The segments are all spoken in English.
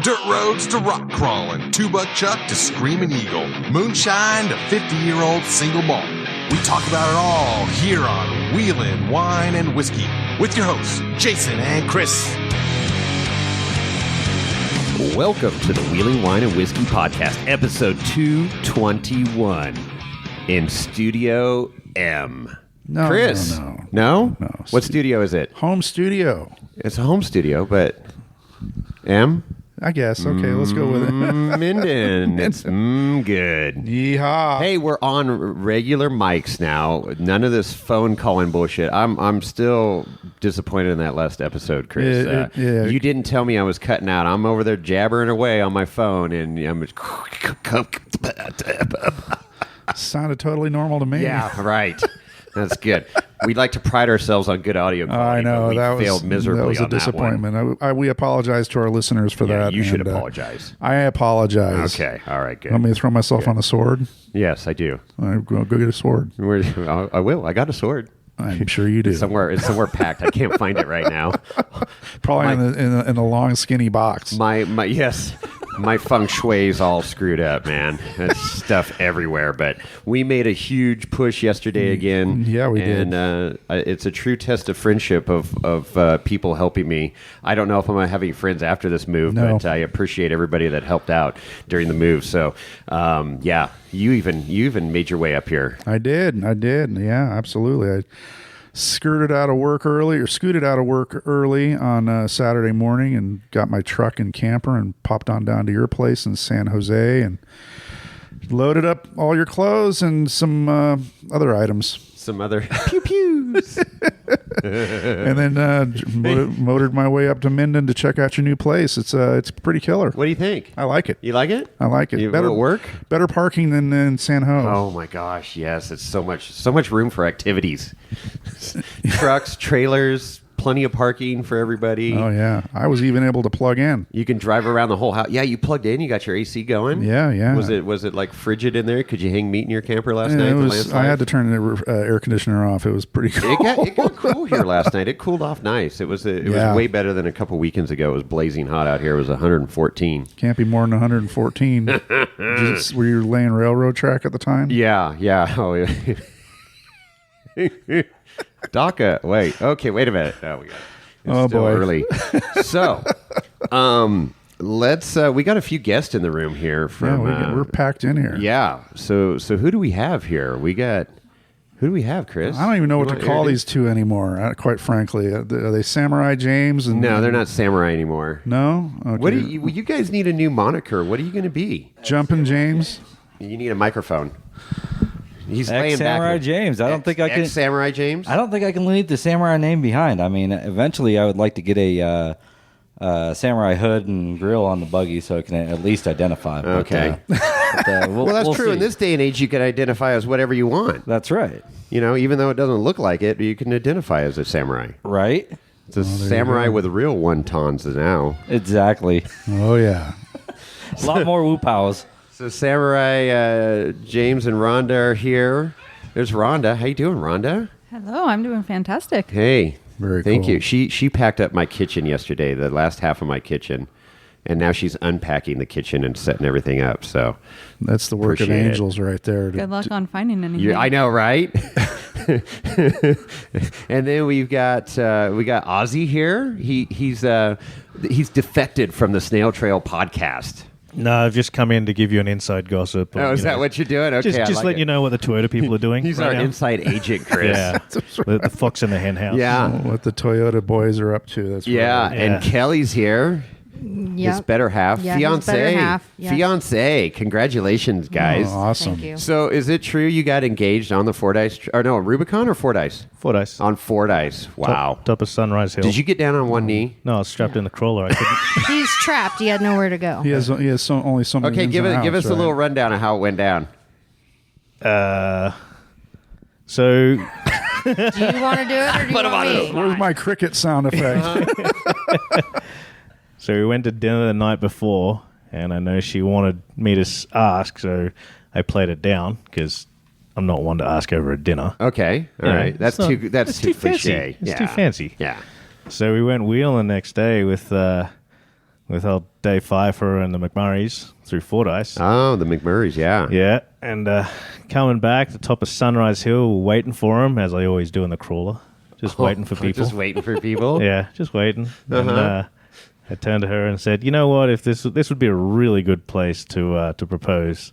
dirt roads to rock crawling, two-buck chuck to screaming eagle, moonshine to 50-year-old single malt. We talk about it all here on Wheelin' Wine and Whiskey with your hosts, Jason and Chris. Welcome to the Wheeling Wine and Whiskey Podcast, episode 221 in Studio M. No, Chris? No. What studio is it? Home studio. It's a home studio, but M? I guess. Okay, let's go with it. Minden. It's good. Yeehaw. Hey, we're on regular mics now. None of this phone calling bullshit. I'm still disappointed in that last episode, Chris. Yeah. You didn't tell me I was cutting out. I'm over there jabbering away on my phone, and I'm Sounded totally normal to me. yeah, right. That's good. We like to pride ourselves on good audio quality. I know. But we failed miserably. That was a on that disappointment. We apologize to our listeners for one. Yeah, that. you should apologize. I apologize. Okay. All right. Good. Want me to throw myself on a sword? Yes, I do. I'll go get a sword. I will. I got a sword. I'm sure you do. It's somewhere packed. I can't find it right now. Probably in a long, skinny box. My feng shui's all screwed up, man. There's stuff everywhere. But we made a huge push yesterday again. Yeah, we did. And it's a true test of friendship of people helping me. I don't know if I'm going to have any friends after this move, No. but I appreciate everybody that helped out during the move. So, yeah, you even made your way up here. I did. Yeah, absolutely. I scooted out of work early on Saturday morning and got my truck and camper and popped on down to your place in San Jose and loaded up all your clothes and some other items. Some other pew-pews. And then motored my way up to Minden to check out your new place. It's pretty killer. What do you think? I like it. You like it? I like it. Will it work? Better parking than in San Jose. Oh my gosh, yes. It's so much room for activities. Trucks, trailers, plenty of parking for everybody. Oh yeah. I was even able to plug in. You can drive around the whole house. Yeah, you plugged in, you got your AC going. Yeah. Was it like frigid in there? Could you hang meat in your camper last night? I had to turn the air conditioner off. It was pretty cool. It got cool here last night. It cooled off nice. It was way better than a couple weekends ago. It was blazing hot out here. It was 114. Can't be more than 114. Were you laying railroad track at the time? Yeah. Oh, yeah. DACA. Wait a minute. Oh, it's still boy. Early. So, let's. We got a few guests in the room here. We're packed in here. Yeah. So who do we have here? Who do we have, Chris? I don't even know what to call these two anymore. Quite frankly, are they Samurai James? No, they're not Samurai anymore. No. Okay. What do you guys need a new moniker? What are you going to be? Jumpin' James. You need a microphone. He's Ex-Samurai James. I don't think I can. Ex-Samurai James. I don't think I can leave the Samurai name behind. I mean, eventually, I would like to get a Samurai hood and grill on the buggy so it can at least identify. Okay. Well, that's true. see. In this day and age, you can identify as whatever you want. That's right. Even though it doesn't look like it, you can identify as a samurai. Right. It's a samurai with real wontons now. Exactly. Oh yeah. A lot more woo-pows. So Samurai James and Rhonda are here. There's Rhonda. How you doing, Rhonda? Hello, I'm doing fantastic. Hey. Very Thank cool. you. She packed up my kitchen yesterday, the last half of my kitchen, and now she's unpacking the kitchen and setting everything up. So That's the work of Appreciate it. angels right there. Good luck on finding anything. I know, right? And then we got Ozzy here. He's defected from the Snail Trail podcast. No, I've just come in to give you an inside gossip. Oh, is that what you're doing? Okay, Just like let you know what the Toyota people are doing. He's right our now. inside agent, Chris. Yeah, the fox in the hen house. Yeah. What the Toyota boys are up to. That's Yeah, right. and Kelly's here. His better half. Yeah, his Fiance. better half, yes. Fiance. Congratulations, guys. Oh, awesome. Thank you. So is it true you got engaged on the Fordyce, Rubicon or Fordyce? Fordyce. On Fordyce. Wow. Top of Sunrise Hill. Did you get down on one knee? No, I was strapped in the crawler. I couldn't. He's trapped. He had nowhere to go. He has only so many. Okay, ins give and us outs, a right? little rundown of how it went down. So Do you want to do it or do you want me? Where's my cricket sound effect? So we went to dinner the night before, and I know she wanted me to ask, so I played it down because I'm not one to ask over a dinner. Okay, all Yeah, right. That's it's too fancy. cliche. It's too fancy. Yeah. So we went wheeling the next day with with old Dave Pfeiffer and the McMurrays through Fordyce. Oh, the McMurrays, yeah. Yeah, and coming back to the top of Sunrise Hill, waiting for him, as I always do in the crawler. Just waiting for people. Just waiting for people? Yeah, just waiting. And I turned to her and said, you know what, if this would be a really good place to propose.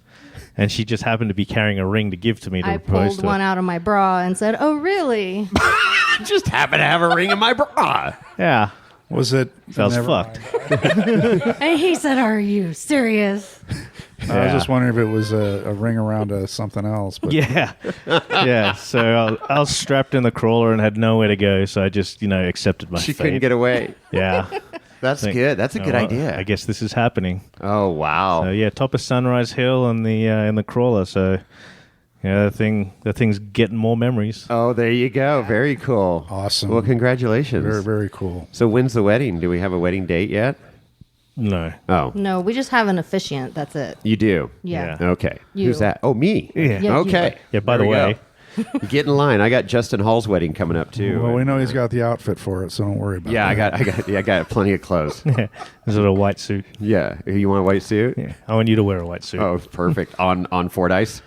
And she just happened to be carrying a ring to give to me to I propose pulled to. one out of my bra and said, "Oh, really?" Just happen to have a ring in my bra. Yeah. Was it? I was never fucked. mind. And he said, "Are you serious?" I was just wondering if it was a ring around something else. But Yeah. Yeah. So I was strapped in the crawler and had nowhere to go. So I just, accepted my She fate. couldn't get away. Yeah. That's good. That's a good idea. I guess this is happening. Oh, wow. So yeah, top of Sunrise Hill and in the crawler. So yeah, the thing's getting more memories. Oh, there you go. Very cool. Awesome. Well, congratulations. very, very cool. So when's the wedding? Do we have a wedding date yet? No. Oh, No, we just have an officiant. That's it. you do? Yeah. Yeah. Okay. You. Who's that? Oh, me. Yeah. Yeah, Okay. Yeah. By There the we way, go. Get in line. I got Justin Hall's wedding coming up too. Well, we know he's got the outfit for it, so don't worry about Yeah, that. I got plenty of clothes. is it a white suit? Yeah. You want a white suit? Yeah. I want you to wear a white suit. Oh, perfect. On Fordyce.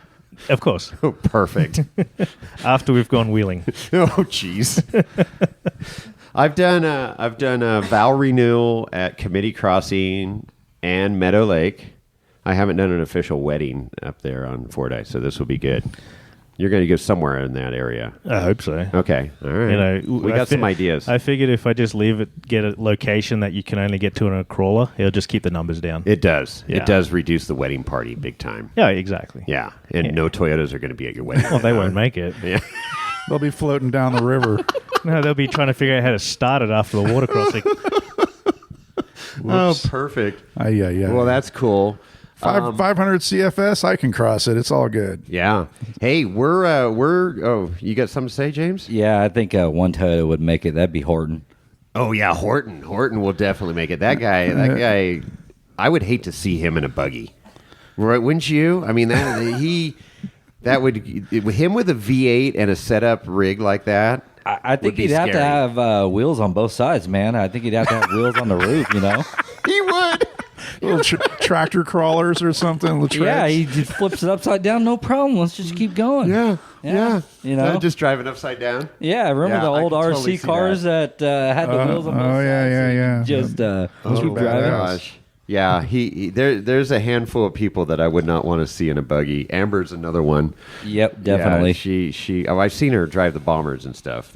Of course. Oh, perfect. After we've gone wheeling. Oh, jeez. I've done a vow renewal at Committee Crossing and Meadow Lake. I haven't done an official wedding up there on Fordyce, so this will be good. You're going to go somewhere in that area. I hope so. Okay. All right. We got some ideas. I figured if I just get a location that you can only get to in a crawler, it'll just keep the numbers down. It does. Yeah. It does reduce the wedding party big time. Yeah, exactly. Yeah. And no Toyotas are going to be at your wedding. Well, they won't make it. Yeah. They'll be floating down the river. No, they'll be trying to figure out how to start it after the water crossing. Oh, perfect. Yeah. Well, that's cool. 500 CFS, I can cross it. It's all good. Yeah. Hey, we're. Oh, you got something to say, James? Yeah, I think one Toyota would make it. That'd be Horton. Oh yeah, Horton. Horton will definitely make it. That guy. I would hate to see him in a buggy. Right? Wouldn't you? I mean, that would him with a V8 and a setup rig like that. I think would be he'd have to scary. have wheels on both sides, man. I think he'd have to have wheels on the roof, He would. Little tractor crawlers or something. The Yeah, treads. he just flips it upside down, no problem. Let's just keep going. Yeah. You know? Just driving upside down. Yeah, remember Yeah, the I old can RC totally see cars that had the wheels on both sides? yeah. Just keep badass. driving. Gosh. Yeah, there's a handful of people that I would not want to see in a buggy. Amber's another one. Yep, definitely. Yeah, she I've seen her drive the Bombers and stuff,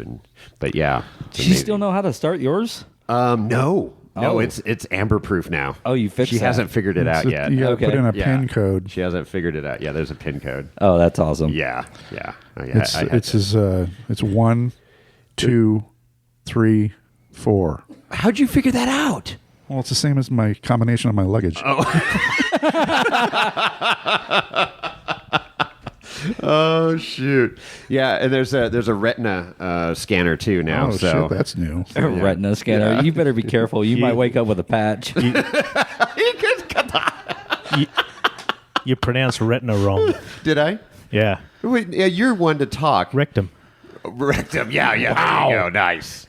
but yeah. it's Does she amazing. still know how to start yours? No, Oh. it's Amber proof now. Oh, you fixed She that. hasn't figured it out yet. You got to Okay. put in a Yeah. pin code. She hasn't figured it out. Yeah, there's a pin code. Oh, that's awesome. Yeah. Oh, It's I had it's to. it's 1, 2, 3, 4. How'd you figure that out? Well, it's the same as my combination of my luggage. Oh shoot! Yeah, and there's a Retina scanner too now. Oh, so shit, that's new. Retina scanner. Yeah. You better be careful. You might wake up with a patch. You pronounce retina wrong. Did I? Yeah. Wait, yeah, you're one to talk. Rectum. Rectum. Yeah. Wow. There you go. Nice.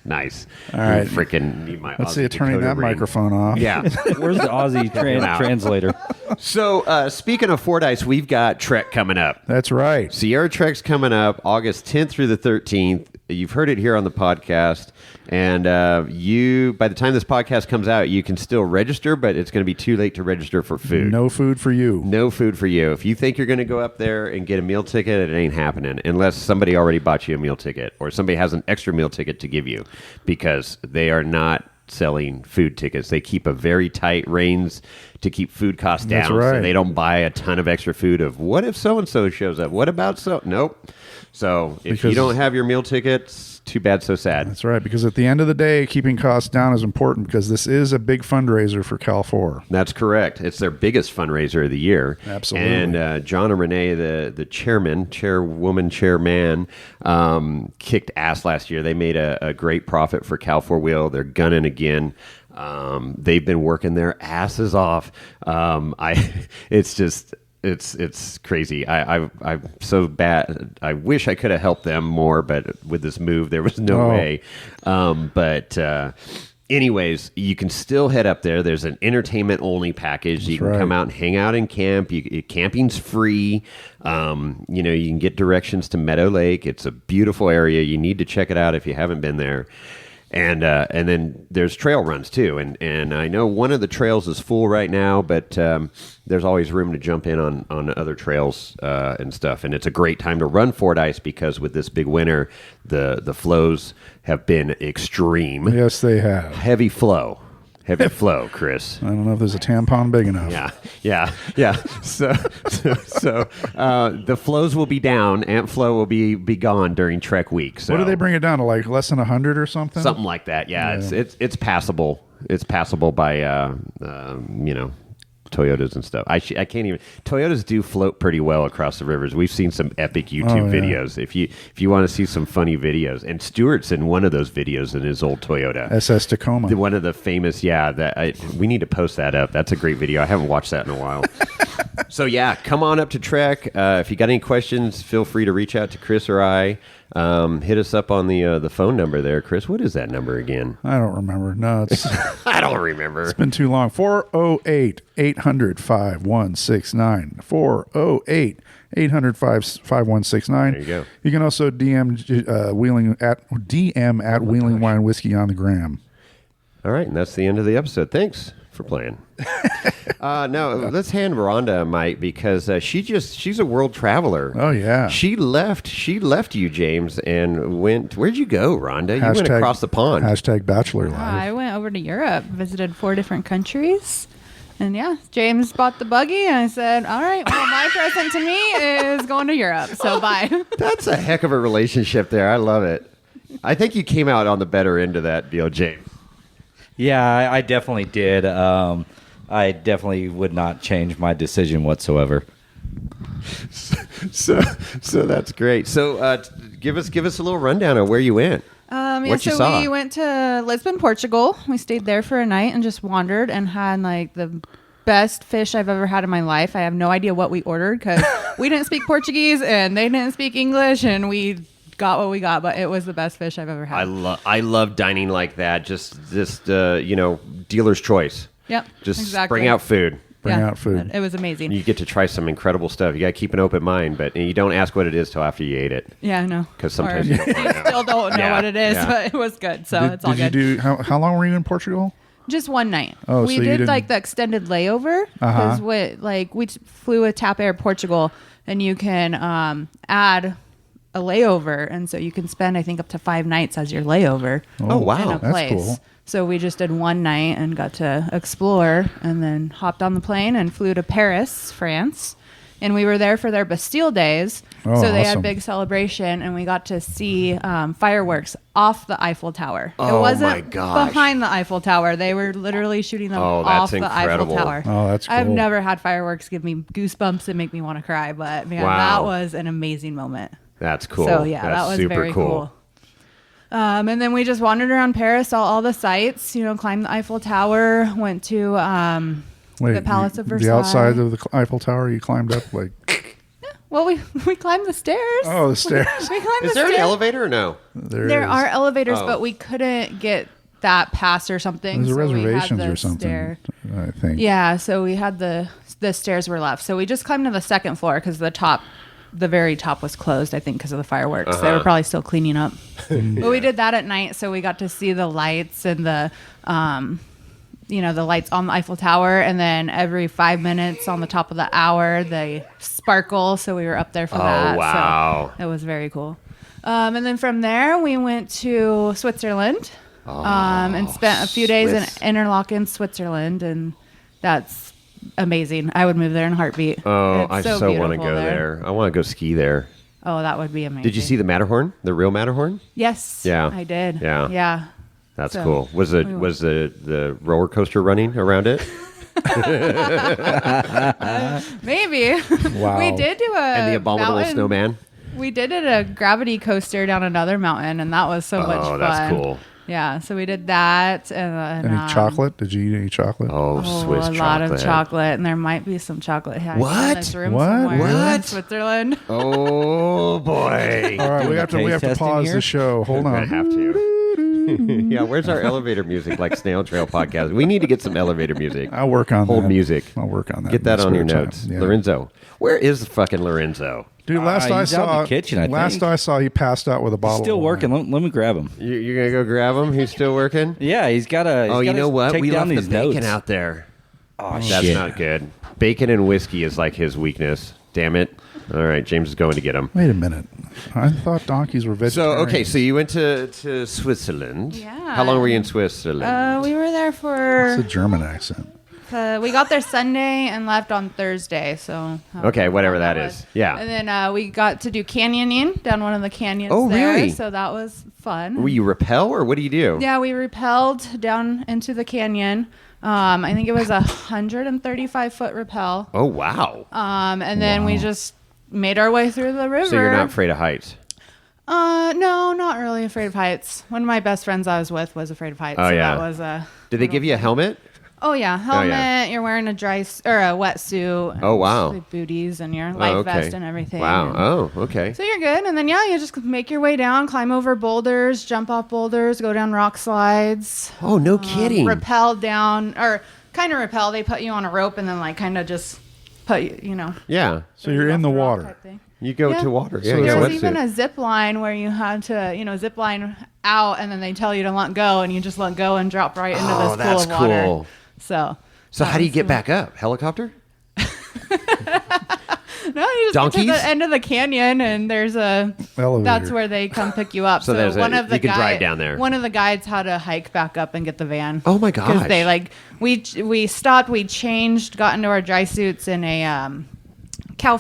All right. Freaking need my. Let's see Aussie you turning Dakota that ring. microphone off. Yeah. Where's the Aussie Wow. translator? So speaking of Fordyce, we've got Trek coming up. That's right. Sierra Trek's coming up August 10th through the 13th. You've heard it here on the podcast. And by the time this podcast comes out, you can still register, but it's going to be too late to register for food. No food for you. No food for you. If you think you're going to go up there and get a meal ticket, it ain't happening unless somebody already bought you a meal ticket or somebody has an extra meal ticket to give you, because they are not selling food tickets. They keep a very tight reins to keep food costs down. That's right. So they don't buy a ton of extra food of what if so-and-so shows up? What about so? Nope. So if you Because- don't have your meal tickets, too bad, so sad. That's right. Because at the end of the day, keeping costs down is important because this is a big fundraiser for Cal 4. That's correct. It's their biggest fundraiser of the year. Absolutely. And John and Renee, the chairwoman, kicked ass last year. They made a great profit for Cal 4 Wheel. They're gunning again. They've been working their asses off. It's crazy. I'm so bad. I wish I could have helped them more, but with this move, there was no way. anyways, you can still head up there. There's an entertainment only package. You can come out and hang out and camp. Camping's free. You can get directions to Meadow Lake. It's a beautiful area. You need to check it out if you haven't been there. And then there's trail runs too, and I know one of the trails is full right now, but there's always room to jump in on other trails and stuff. And it's a great time to run Fordyce because with this big winter, the flows have been extreme. Yes, they have. Heavy flow, Chris. I don't know if there's a tampon big enough. Yeah. So the flows will be down. Amp flow will be gone during Trek week. So What do they bring it down to? Like less than 100 or something? something like that. Yeah. It's passable. It's passable by Toyotas and stuff. I can't even. Toyotas do float pretty well across the rivers. We've seen some epic YouTube videos. If you want to see some funny videos, and Stuart's in one of those videos in his old Toyota SS Tacoma. One of the famous. We need to post that up. That's a great video. I haven't watched that in a while. So yeah, come on up to Trek. If you got any questions, feel free to reach out to Chris or I. Hit us up on the phone number there, Chris. What is that number again? I don't remember. No, it's I don't remember. It's been too long. 408-800-5169. 408-800-5169. There you go. You can also DM Wheeling at Wheeling Wine Whiskey on the gram. All right, and that's the end of the episode. Thanks for playing. No, let's hand Rhonda a mic because she's a world traveler. Oh yeah. She left you, James, and went. Where'd you go, Rhonda? You went across the pond. Hashtag Bachelor Life. I went over to Europe, visited 4 different countries. And yeah, James bought the buggy, and I said, all right, well, my present to me is going to Europe, so bye. That's a heck of a relationship there. I love it. I think you came out on the better end of that deal, James. Yeah, I definitely did. I definitely would not change my decision whatsoever. So that's great. So give us a little rundown of where you went. We went to Lisbon, Portugal. We stayed there for a night and just wandered and had like the best fish I've ever had in my life. I have no idea what we ordered because we didn't speak Portuguese and they didn't speak English, and we got what we got, but it was the best fish I've ever had. I love dining like that. Just dealer's choice. Yep. Just exactly. bring out food. Bring out food. It was amazing. You get to try some incredible stuff. You got to keep an open mind, but you don't ask what it is till after you ate it. Yeah, I know. Because sometimes you don't know. Still don't know what it is, but it was good. So it's all good. Did you do? How long were you in Portugal? Just one night. Oh, we so you did didn't- like the extended layover because we flew with TAP Air Portugal, and you can add a layover, and so you can spend I think up to 5 nights as your layover. Oh, wow. in a That's place. cool. So we just did one night and got to explore, and then hopped on the plane and flew to Paris, France. And we were there for their Bastille Days. Oh, so they awesome. had big celebration, and we got to see fireworks off the Eiffel Tower. Oh, it wasn't my gosh. behind the Eiffel Tower. They were literally shooting them Oh, off that's the Eiffel incredible. Tower. Oh, that's I've cool. never had fireworks give me goosebumps and make me want to cry, but man, Wow. that was an amazing moment. That's cool. So yeah, That's that was super very cool. And then we just wandered around Paris, saw all the sights, climbed the Eiffel Tower, went to the Palace of Versailles. The outside of the Eiffel Tower, you climbed up like. Well, we climbed the stairs. Oh, the stairs. We climbed Is the there an stairs. elevator or no? There are elevators, Oh. but we couldn't get that pass or something. There's so we had reservations the or something. stair. I think. Yeah, so we had the stairs were left. So we just climbed to the second floor because the very top was closed, I think, because of the fireworks. They were probably still cleaning up. But we did that at night, so we got to see the lights and the lights on the Eiffel Tower. And then every 5 minutes on the top of the hour, they sparkle. So we were up there for that. Wow. So it was very cool. And then from there, we went to Switzerland and spent a few days in Interlaken, Switzerland. And that's amazing. I would move there in a heartbeat. Oh, It's I so want to beautiful go there. I want to go ski there. Oh, that would be amazing. Did you see the Matterhorn? The real Matterhorn? Yes. Yeah. I did. Yeah. Yeah. That's So, cool. Was the roller coaster running around it? Maybe. Wow. We did do And the abominable mountain- snowman? We did a gravity coaster down another mountain, and that was so much fun. Oh, that's cool. Yeah, so we did that. And then, Any chocolate? Did you eat any chocolate? Oh, Swiss a chocolate. lot of chocolate, and there might be some chocolate hiding What? in this room What? somewhere in What? Switzerland. Oh, boy. All right, we Doing have a to taste pause testing the here? show. Hold I on. have to. Yeah, where's our elevator music like Snail Trail Podcast? We need to get some elevator music. I'll work on Hold that. music. I'll work on that. Get in that my on your spare notes. time. Yeah. Lorenzo. Where is the fucking Lorenzo? Dude, last I he's out in saw, the kitchen, I last think. I saw, he passed out with a bottle. Still of working. wine. Let me grab him. You're going to go grab him? He's still working? Yeah, he's got to. Oh, you know what? Take We down left the these bacon notes. out there. Oh, That's shit. not good. Bacon and whiskey is like his weakness. Damn it. All right, James is going to get him. Wait a minute. I thought donkeys were So, vegetarian. okay, so you went to Switzerland. Yeah. How long were you in Switzerland? We were there for. It's a German accent. We got there Sunday and left on Thursday. So Okay, whatever that was. is. Yeah. And then we got to do canyoning down one of the canyons. Oh, there, really? So that was fun. Were you rappel or what do you do? Yeah, we rappelled down into the canyon. I think it was 135-foot rappel. Oh, wow. And then we just made our way through the river. So you're not afraid of heights? No, not really afraid of heights. One of my best friends I was with was afraid of heights. Oh, so yeah. That was Did they give you a helmet? Oh yeah, helmet. yeah. You're wearing a a wetsuit. Oh, wow. and booties and your life vest and everything. Wow. and- Oh, okay. So you're good, and then you just make your way down, climb over boulders, jump off boulders, go down rock slides. Oh, no kidding. Rappel down, or kind of rappel. They put you on a rope and then kind of just put you. Yeah. So you're in the off rock water. type thing. You go Yeah. to water. Yeah, So you There got a was even wetsuit. a zip line where you had to, zip line out, and then they tell you to let go, and you just let go and drop right into this pool that's of water. cool. So how do you get back up? Helicopter? no, you just Donkeys? get to the end of the canyon, and there's a Elevator. that's where they come pick you up. So there's one of the you can drive down there. One of the guides had to hike back up and get the van. Oh my Because gosh. they we stopped, we changed, got into our dry suits in a cow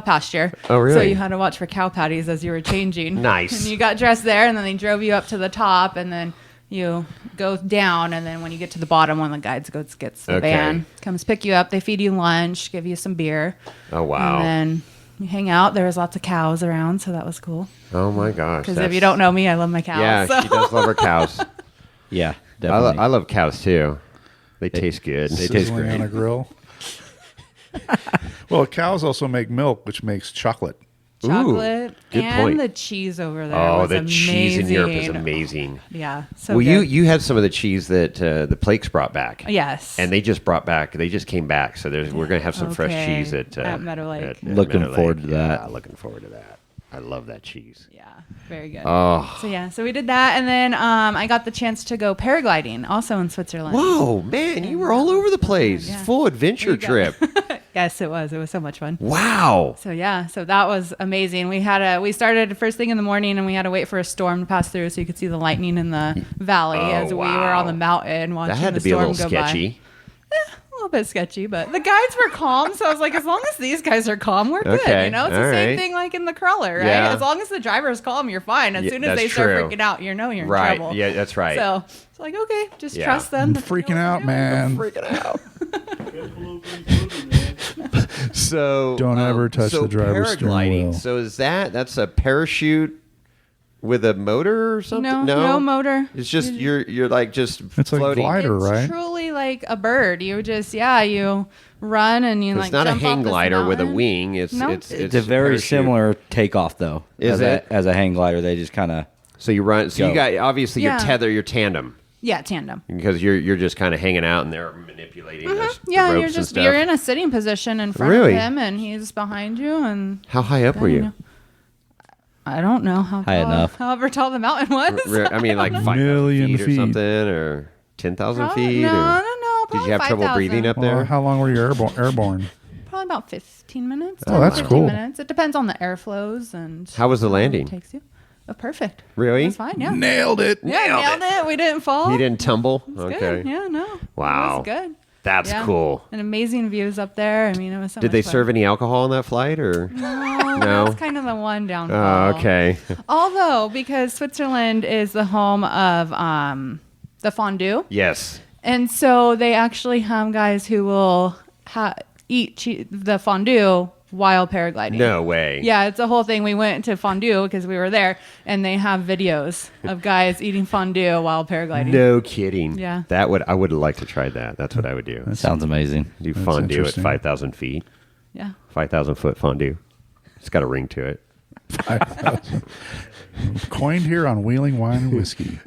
pasture. Oh, really? So you had to watch for cow patties as you were changing. Nice. And you got dressed there, and then they drove you up to the top, and then you go down, and then when you get to the bottom, one of the guides gets the Okay. van, comes pick you up. They feed you lunch, give you some beer. Oh, wow. And then you hang out. There was lots of cows around, so that was cool. Oh, my gosh. Because if you don't know me, I love my cows. Yeah, so. she does love her cows. Yeah, definitely. I love cows, too. They taste good. they taste Sizzling great. on a grill. Well, cows also make milk, which makes chocolate. Chocolate good and point. the cheese over there. Oh, was the amazing. cheese in Europe is amazing. Yeah. So Well, good. you had some of the cheese that the Plakes brought back. Yes. And they just came back. So we're going to have some fresh Okay. cheese at Meadow Lake. at Looking Meadow forward Lake. to that. Yeah, looking forward to that. I love that cheese. Yeah, very good. Oh. So we did that, and then I got the chance to go paragliding, also in Switzerland. Whoa, man, you were all over the place. Yeah. Full adventure There you trip. Yes, it was. It was so much fun. Wow. So that was amazing. We started first thing in the morning, and we had to wait for a storm to pass through so you could see the lightning in the valley as we were wow. on the mountain watching That had the to be a storm little go sketchy. by. A little bit sketchy, but the guides were calm, so I was like, as long as these guys are calm, we're good. Okay, It's the all same right. thing like in the crawler, right? Yeah. As long as the driver is calm, you're fine. As Yeah, soon as that's they start true. freaking out, you're in Right. trouble. Yeah, that's right. So it's like, okay, just Yeah. trust them. I'm that they know freaking what out, they're doing. man. Freaking out. So Don't ever touch so the driver's steering paragliding. wheel. So that's a parachute with a motor or something? No motor. It's just you're like just It's like floating. glider, It's right? truly like a bird. You just you run and you It's like not a jump hang off this glider with a mountain. wing. It's No. it's It's a very parachute. similar takeoff, though. Is as it? as a hang glider? They just kind of So you run. So you Go. got obviously Yeah. your tandem Yeah, tandem. because you're just kind of hanging out and they're manipulating the Yeah, ropes you're and just stuff. you're in a sitting position in front Really? of him, and he's behind you, and How high up were you you? know. I don't know how High tall, enough. however tall the mountain was. I mean, like 5,000 Million feet or feet. something, or 10,000 Probably- feet. no, or no, did probably you have trouble 5,000. breathing up Well, there? how long were you airborne? Probably about 15 minutes. Oh, that's 15 cool. minutes. It depends on the airflows and How was the how long it landing? takes you. Oh, perfect. Really? It was fine. Yeah. Nailed it. Yeah, nailed it. We didn't fall. He didn't tumble. It was Okay, good. Yeah, no. Wow. It was good. that's Yeah. cool. And amazing views up there. I mean, it was so Did much they fun. serve any alcohol on that flight, or? No, No? that's kind of the one downfall. Oh, okay. Although, because Switzerland is the home of the fondue, Yes. and so they actually have guys who will eat the fondue while paragliding. No way. Yeah, it's a whole thing. We went to fondue because we were there, and they have videos of guys eating fondue while paragliding. No kidding. Yeah. I would like to try that. That's what I would do. sounds amazing. Do That's fondue at interesting. 5,000 feet. Yeah. 5,000 foot fondue. It's got a ring to it. Coined here on Wheeling Wine and Whiskey.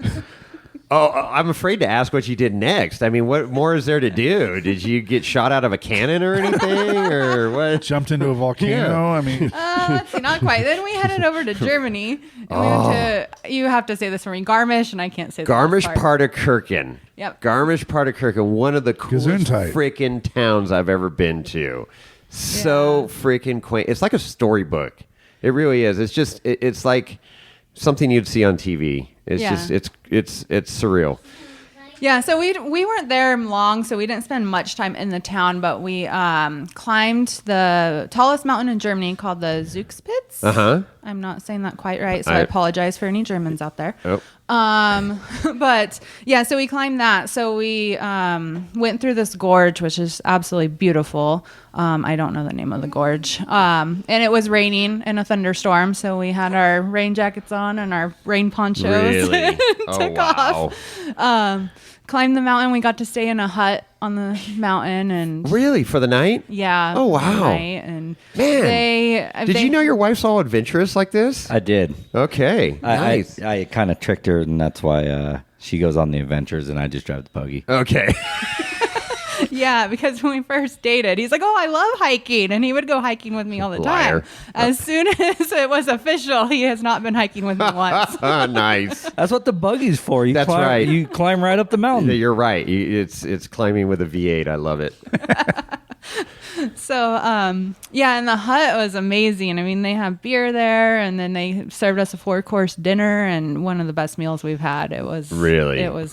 Oh, I'm afraid to ask what you did next. I mean, what more is there to do? Did you get shot out of a cannon or anything, or what? Jumped into a volcano. I mean, Let's see, not quite. Then we headed over to Germany. And we went to, you have to say this for me, Garmisch, and I can't say the last part. Partenkirchen. Yep. Garmisch-Partenkirchen, one of the coolest Gesundheit. freaking towns I've ever been to. So freaking quaint. It's like a storybook. It really is. It's just, it's like something you'd see on TV. It's just, it's surreal. Yeah, so we weren't there long, so we didn't spend much time in the town, but we climbed the tallest mountain in Germany called the Zugspitze. Uh-huh. I'm not saying that quite right, so I apologize for any Germans out there. Oh. But yeah, so we climbed that. So we went through this gorge, which is absolutely beautiful. I don't know the name of the gorge. And it was raining in a thunderstorm, so we had our rain jackets on and our rain ponchos. Really? Took off. Climbed the mountain. We got to stay in a hut on the mountain, and Really? For the night? yeah. Oh, wow. the night. And Man, did you know your wife's all adventurous like this? I did. Okay, nice. I kind of tricked her, and that's why she goes on the adventures, and I just drive the buggy. Okay. Yeah, because when we first dated, he's like, "Oh, I love hiking," and he would go hiking with me all the Liar. time. As soon as it was official, he has not been hiking with me once. Nice. That's what the buggy's for. That's right. You climb right up the mountain. You're right. It's climbing with a V8. I love it. So, yeah, and the hut was amazing. I mean, they have beer there, and then they served us a 4-course dinner, and one of the best meals we've had. It was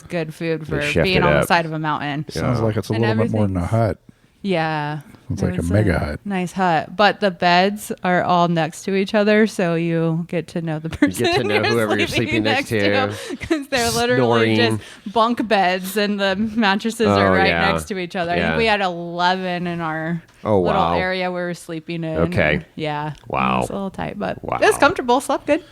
good food for chefed being it on the up. side of a mountain. sounds like it's a And little bit more than a hut. Yeah. It's it like a was mega hut. Nice hut. But the beds are all next to each other, so you get to know the person. get to know whoever you're sleeping next to. Because they're literally Snoring. just bunk beds, and the mattresses are right yeah. next to each other. I Yeah. think we had 11 in our Oh, little wow. area we were sleeping in. Okay. And yeah. Wow. It was a little tight, but Wow. it was comfortable. Slept good.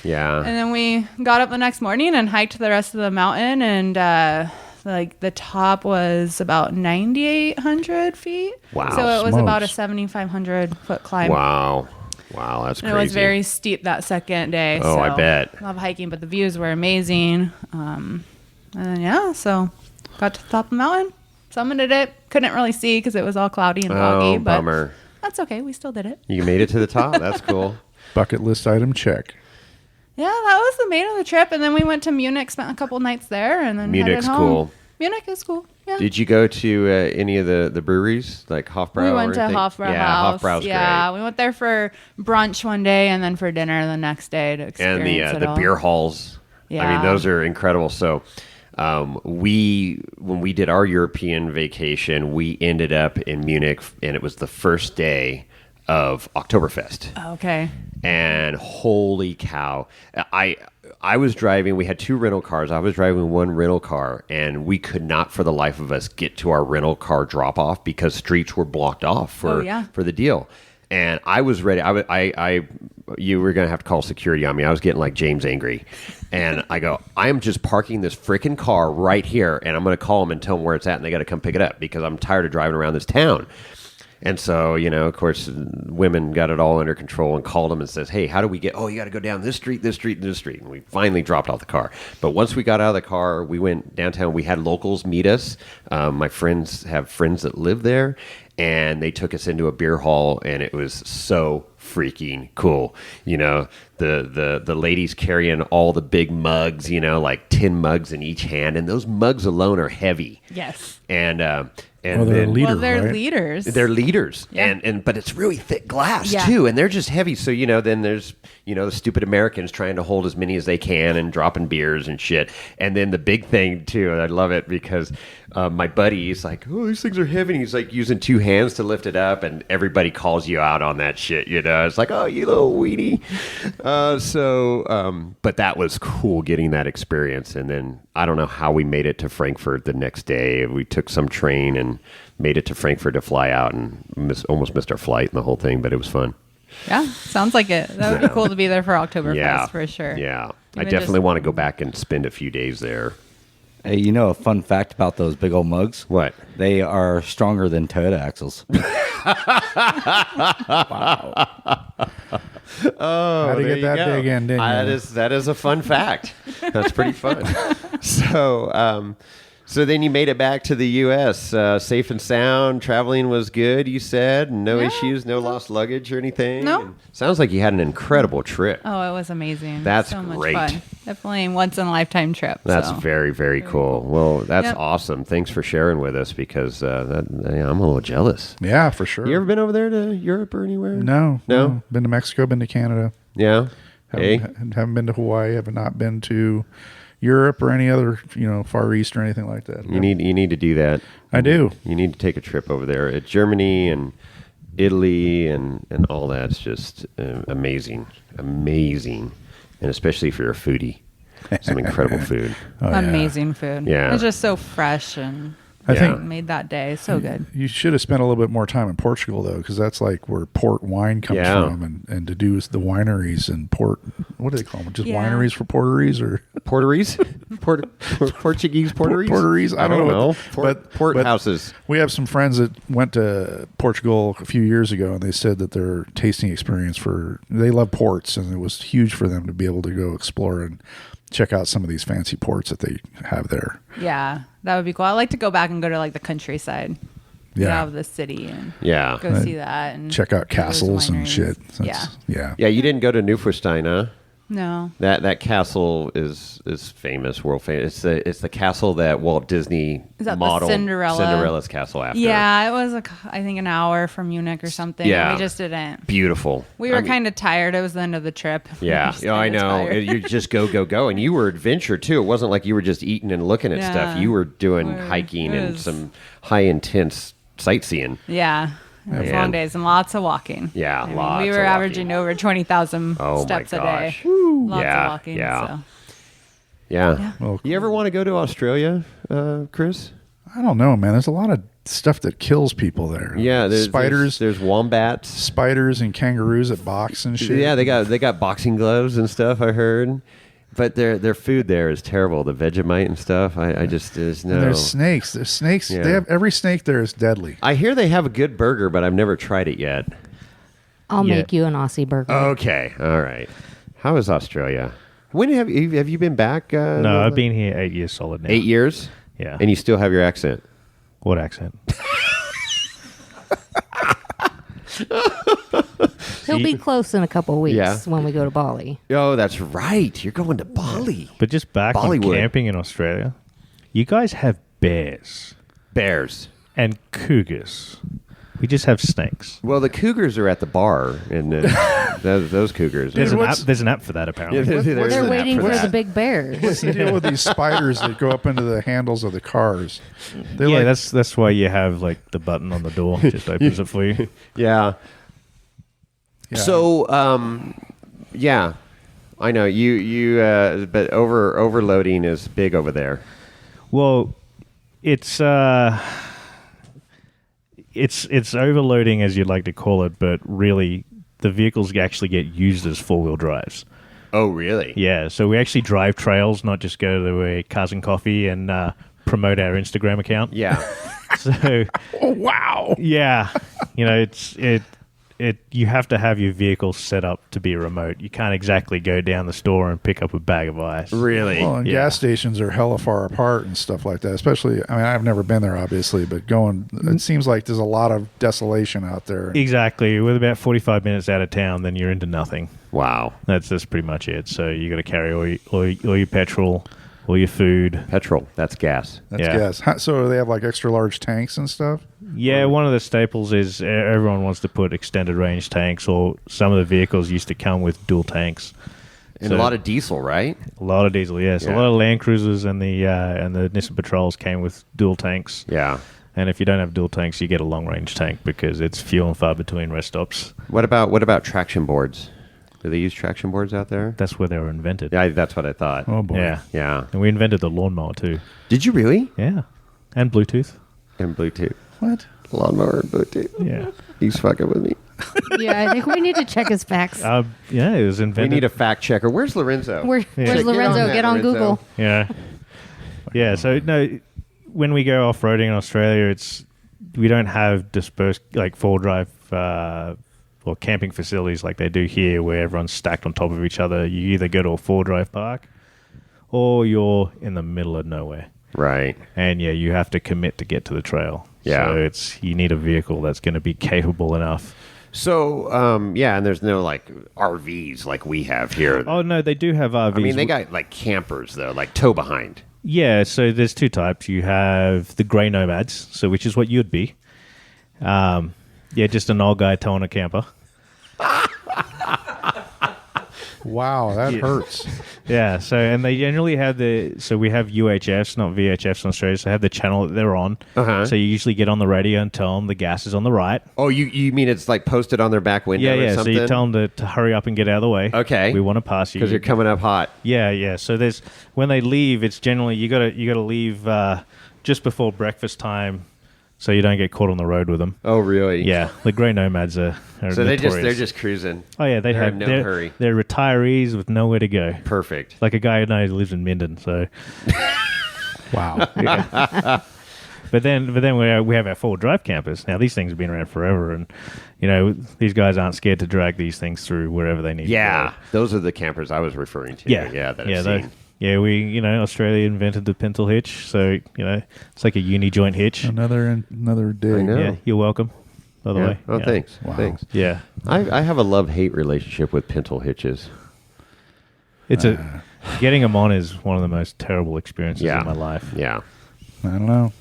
Yeah. And then we got up the next morning and hiked the rest of the mountain, and like the top was about 9,800 feet. Wow. So it was about a Smokes. 7,500 foot climb. Wow, that's And crazy. it was very steep that second day. Oh, so I bet. Love hiking, but the views were amazing. And then, yeah, so got to the top of the mountain, summited it. Couldn't really see because it was all cloudy and foggy, but bummer. that's okay. We still did it. You made it to the top. That's cool. Bucket list item check. Yeah, that was the main of the trip. And then we went to Munich, spent a couple nights there, and then Munich's headed home. cool. Munich is cool. Yeah. Did you go to any of the breweries like Hofbrau? We went or to anything? Hofbrau Yeah, House. Hofbrau's yeah, great. we went there for brunch one day and then for dinner the next day to And experience it the all. beer halls. I Yeah. mean, those are incredible. So when we did our European vacation, we ended up in Munich, and it was the first day of Oktoberfest. Okay. And holy cow, I was driving. We had 2 rental cars. I was driving one rental car, and we could not for the life of us get to our rental car drop off because streets were blocked off for the deal. And I was ready. You were going to have to call security on me. I was getting like James angry. And I go, I am just parking this freaking car right here, and I'm going to call them and tell them where it's at, and they got to come pick it up because I'm tired of driving around this town. And so, of course, women got it all under control and called them and says, hey, how do we get, you got to go down this street, this street, and this street. And we finally dropped off the car. But once we got out of the car, we went downtown. We had locals meet us. My friends have friends that live there, and they took us into a beer hall, and it was so freaking cool. The ladies carrying all the big mugs, like 10 mugs in each hand, and those mugs alone are heavy. Yes. And they're then, leader, Well, they're right? leaders. they're leaders, Yeah. but it's really thick glass Yeah. too, and they're just heavy. So then there's the stupid Americans trying to hold as many as they can and dropping beers and shit. And then the big thing too, and I love it because my buddy is like, "Oh, these things are heavy." And he's like using 2 hands to lift it up, and everybody calls you out on that shit. It's like, "Oh, you little weenie." But that was cool getting that experience. And then I don't know how we made it to Frankfurt the next day. We took some train and made it to Frankfurt to fly out, and almost missed our flight and the whole thing, but it was fun. Yeah, sounds like it. That would be cool to be there for Oktoberfest for sure. Yeah. I Even definitely just- want to go back and spend a few days there. Hey, a fun fact about those big old mugs? What? They are stronger than Toyota axles. Oh, Had to there get that you go. dig in, didn't you? That is a fun fact. That's pretty fun. So then you made it back to the U.S. Safe and sound. Traveling was good, you said. No issues, no lost luggage or anything. No. And sounds like you had an incredible trip. Oh, it was amazing. That's so great. Much fun. Definitely a once in a lifetime trip. That's so. very, very cool. Well, that's Yep. awesome. Thanks for sharing with us because I'm a little jealous. Yeah, for sure. You ever been over there to Europe or anywhere? No. No? Been to Mexico, been to Canada. Yeah. Hey. Haven't been to Hawaii. Have not been to Europe or any other, Far East or anything like that. You need to do that. I do. You need to take a trip over there. Germany and Italy and all that's just amazing, and especially if you're a foodie, some incredible food. Oh, yeah. Amazing food. Yeah. It's just so fresh and I think made that day so good. you should have spent a little bit more time in Portugal though, because that's like where port wine comes from, and to do the wineries and port. What do they call them? Just wineries for porteries or Porteries? Portuguese porteries? porteries? I don't know. Port houses. We have some friends that went to Portugal a few years ago, and they said that their tasting experience they love ports, and it was huge for them to be able to go explore and check out some of these fancy ports that they have there. Yeah, that would be cool. I like to go back and go to like the countryside. Get out of the city and go see that and check out go to those castles and wineries. shit. Yeah. Yeah, you didn't go to Neufundstein, huh? No. That castle is famous, world famous. It's the castle that Walt Disney Is that the modeled Cinderella's castle after. Yeah, it was I think an hour from Munich or something. Yeah. We just didn't. Beautiful. We were kind of tired. It was the end of the trip. Yeah, I know. Tired. You just go, and you were adventure too. It wasn't like you were just eating and looking at stuff. You were doing hiking and some high intense sightseeing. Yeah. It was long days and lots of walking. Yeah, we lots were of averaging walking. over 20,000 steps a day. Lots of walking. So. Yeah. Well, You ever want to go to Australia, Chris? I don't know, man. There's a lot of stuff that kills people there. Yeah, there's spiders. There's wombats. Spiders and kangaroos that box and shit. Yeah, they got boxing gloves and stuff. I heard, but their food there is terrible. The Vegemite and stuff. I just there's no. And there's snakes. There's snakes. Yeah. They have every snake there is deadly. I hear they have a good burger, but I've never tried it yet. I'll make you an Aussie burger. Okay, all right. How is Australia? When have you been back? No, I've been here 8 years solid now. 8 years. Yeah. And you still have your accent. What accent? He'll be close in a couple weeks Yeah. when we go to Bali. Oh, that's right. You're going to Bali. But just back on Bollywood. camping in Australia, you guys have bears Bears. and cougars. We just have snakes. Well, the cougars are at the bar, and those cougars. There's are, an app for that apparently. there's They're They're an app waiting for that. the big bears. What's the deal with these spiders that go up into the handles of the cars? They're Yeah, like, that's why you have like the button on the door just opens it for you. Yeah. yeah. So, yeah, I know you. But overloading is big over there. Well, it's overloading as you'd like to call it, but really the vehicles actually get used as four-wheel drives. Oh, really? Yeah, so we actually drive trails, not just go to a Cars and Coffee and promote our Instagram account. Yeah. So, oh wow! yeah, you have to have your vehicle set up to be remote. You can't exactly go down the store and pick up a bag of ice. Really? Well, and Yeah. gas stations are hella far apart and stuff like that. Especially, I mean, I've never been there, obviously, but it seems like there's a lot of desolation out there. Exactly. With about 45 minutes out of town, then you're into nothing. Wow. That's pretty much it. So you got to carry all your petrol, all your food. Petrol. That's gas. That's Yeah. gas. So they have like extra large tanks and stuff. Yeah, one of the staples is everyone wants to put extended range tanks, or some of the vehicles used to come with dual tanks. And So- a lot of diesel, right? A lot of diesel, yes. Yeah. A lot of Land Cruisers and the Nissan Patrols came with dual tanks. Yeah. And if you don't have dual tanks, you get a long range tank because it's few and far between rest stops. What about traction boards? Do they use traction boards out there? That's where they were invented. Yeah, that's what I thought. Oh boy! Yeah. Yeah. And we invented the lawnmower too. Did you really? Yeah. And Bluetooth. And Bluetooth. What? Lawnmower and Bluetooth. Yeah. He's fucking with me. Yeah, I think we need to check his facts. Yeah, it was We invented. need a fact checker. Where's Lorenzo? Where's Get Lorenzo? on that, Get on Lorenzo. Google. Yeah. Yeah. So no, when we go off roading in Australia, we don't have dispersed like four-wheel drive or camping facilities like they do here, where everyone's stacked on top of each other. You either go to a 4-drive park, or you're in the middle of nowhere. Right. And yeah, you have to commit to get to the trail. Yeah. So you need a vehicle that's going to be capable enough. So, and there's no like RVs like we have here. Oh no, they do have RVs. I mean, they got like campers though, like tow behind. Yeah, so there's two types. You have the grey nomads, so which is what you'd be. Just an old guy towing a camper. Wow, that hurts. Yeah, and they generally have we have UHFs, not VHFs in Australia, so they have the channel that they're on. Uh-huh. So you usually get on the radio and tell them the gas is on the right. Oh, you mean it's like posted on their back window or something? So you tell them to hurry up and get out of the way. Okay. We want to pass you. Because you're coming up hot. Yeah. So when they leave, it's generally you gotta leave just before breakfast time, so you don't get caught on the road with them. Oh, really? Yeah, the grey nomads are so they're notorious. just cruising. Oh yeah, they're in no hurry. They're retirees with nowhere to go. Perfect. Like a guy I know who lives in Minden. So Wow. yeah. But then we have our 4-drive campers. Now these things have been around forever, and these guys aren't scared to drag these things through wherever they need. Yeah, to go. those are the campers I was referring to. That I've seen. We Australia invented the pintle hitch, so it's like a uni joint hitch. Another day. I know. Yeah, you're welcome. By the way. Oh, Yeah. thanks. Wow. Thanks. Yeah, I have a love-hate relationship with pintle hitches. it's getting them on is one of the most terrible experiences in my life. Yeah. I don't know.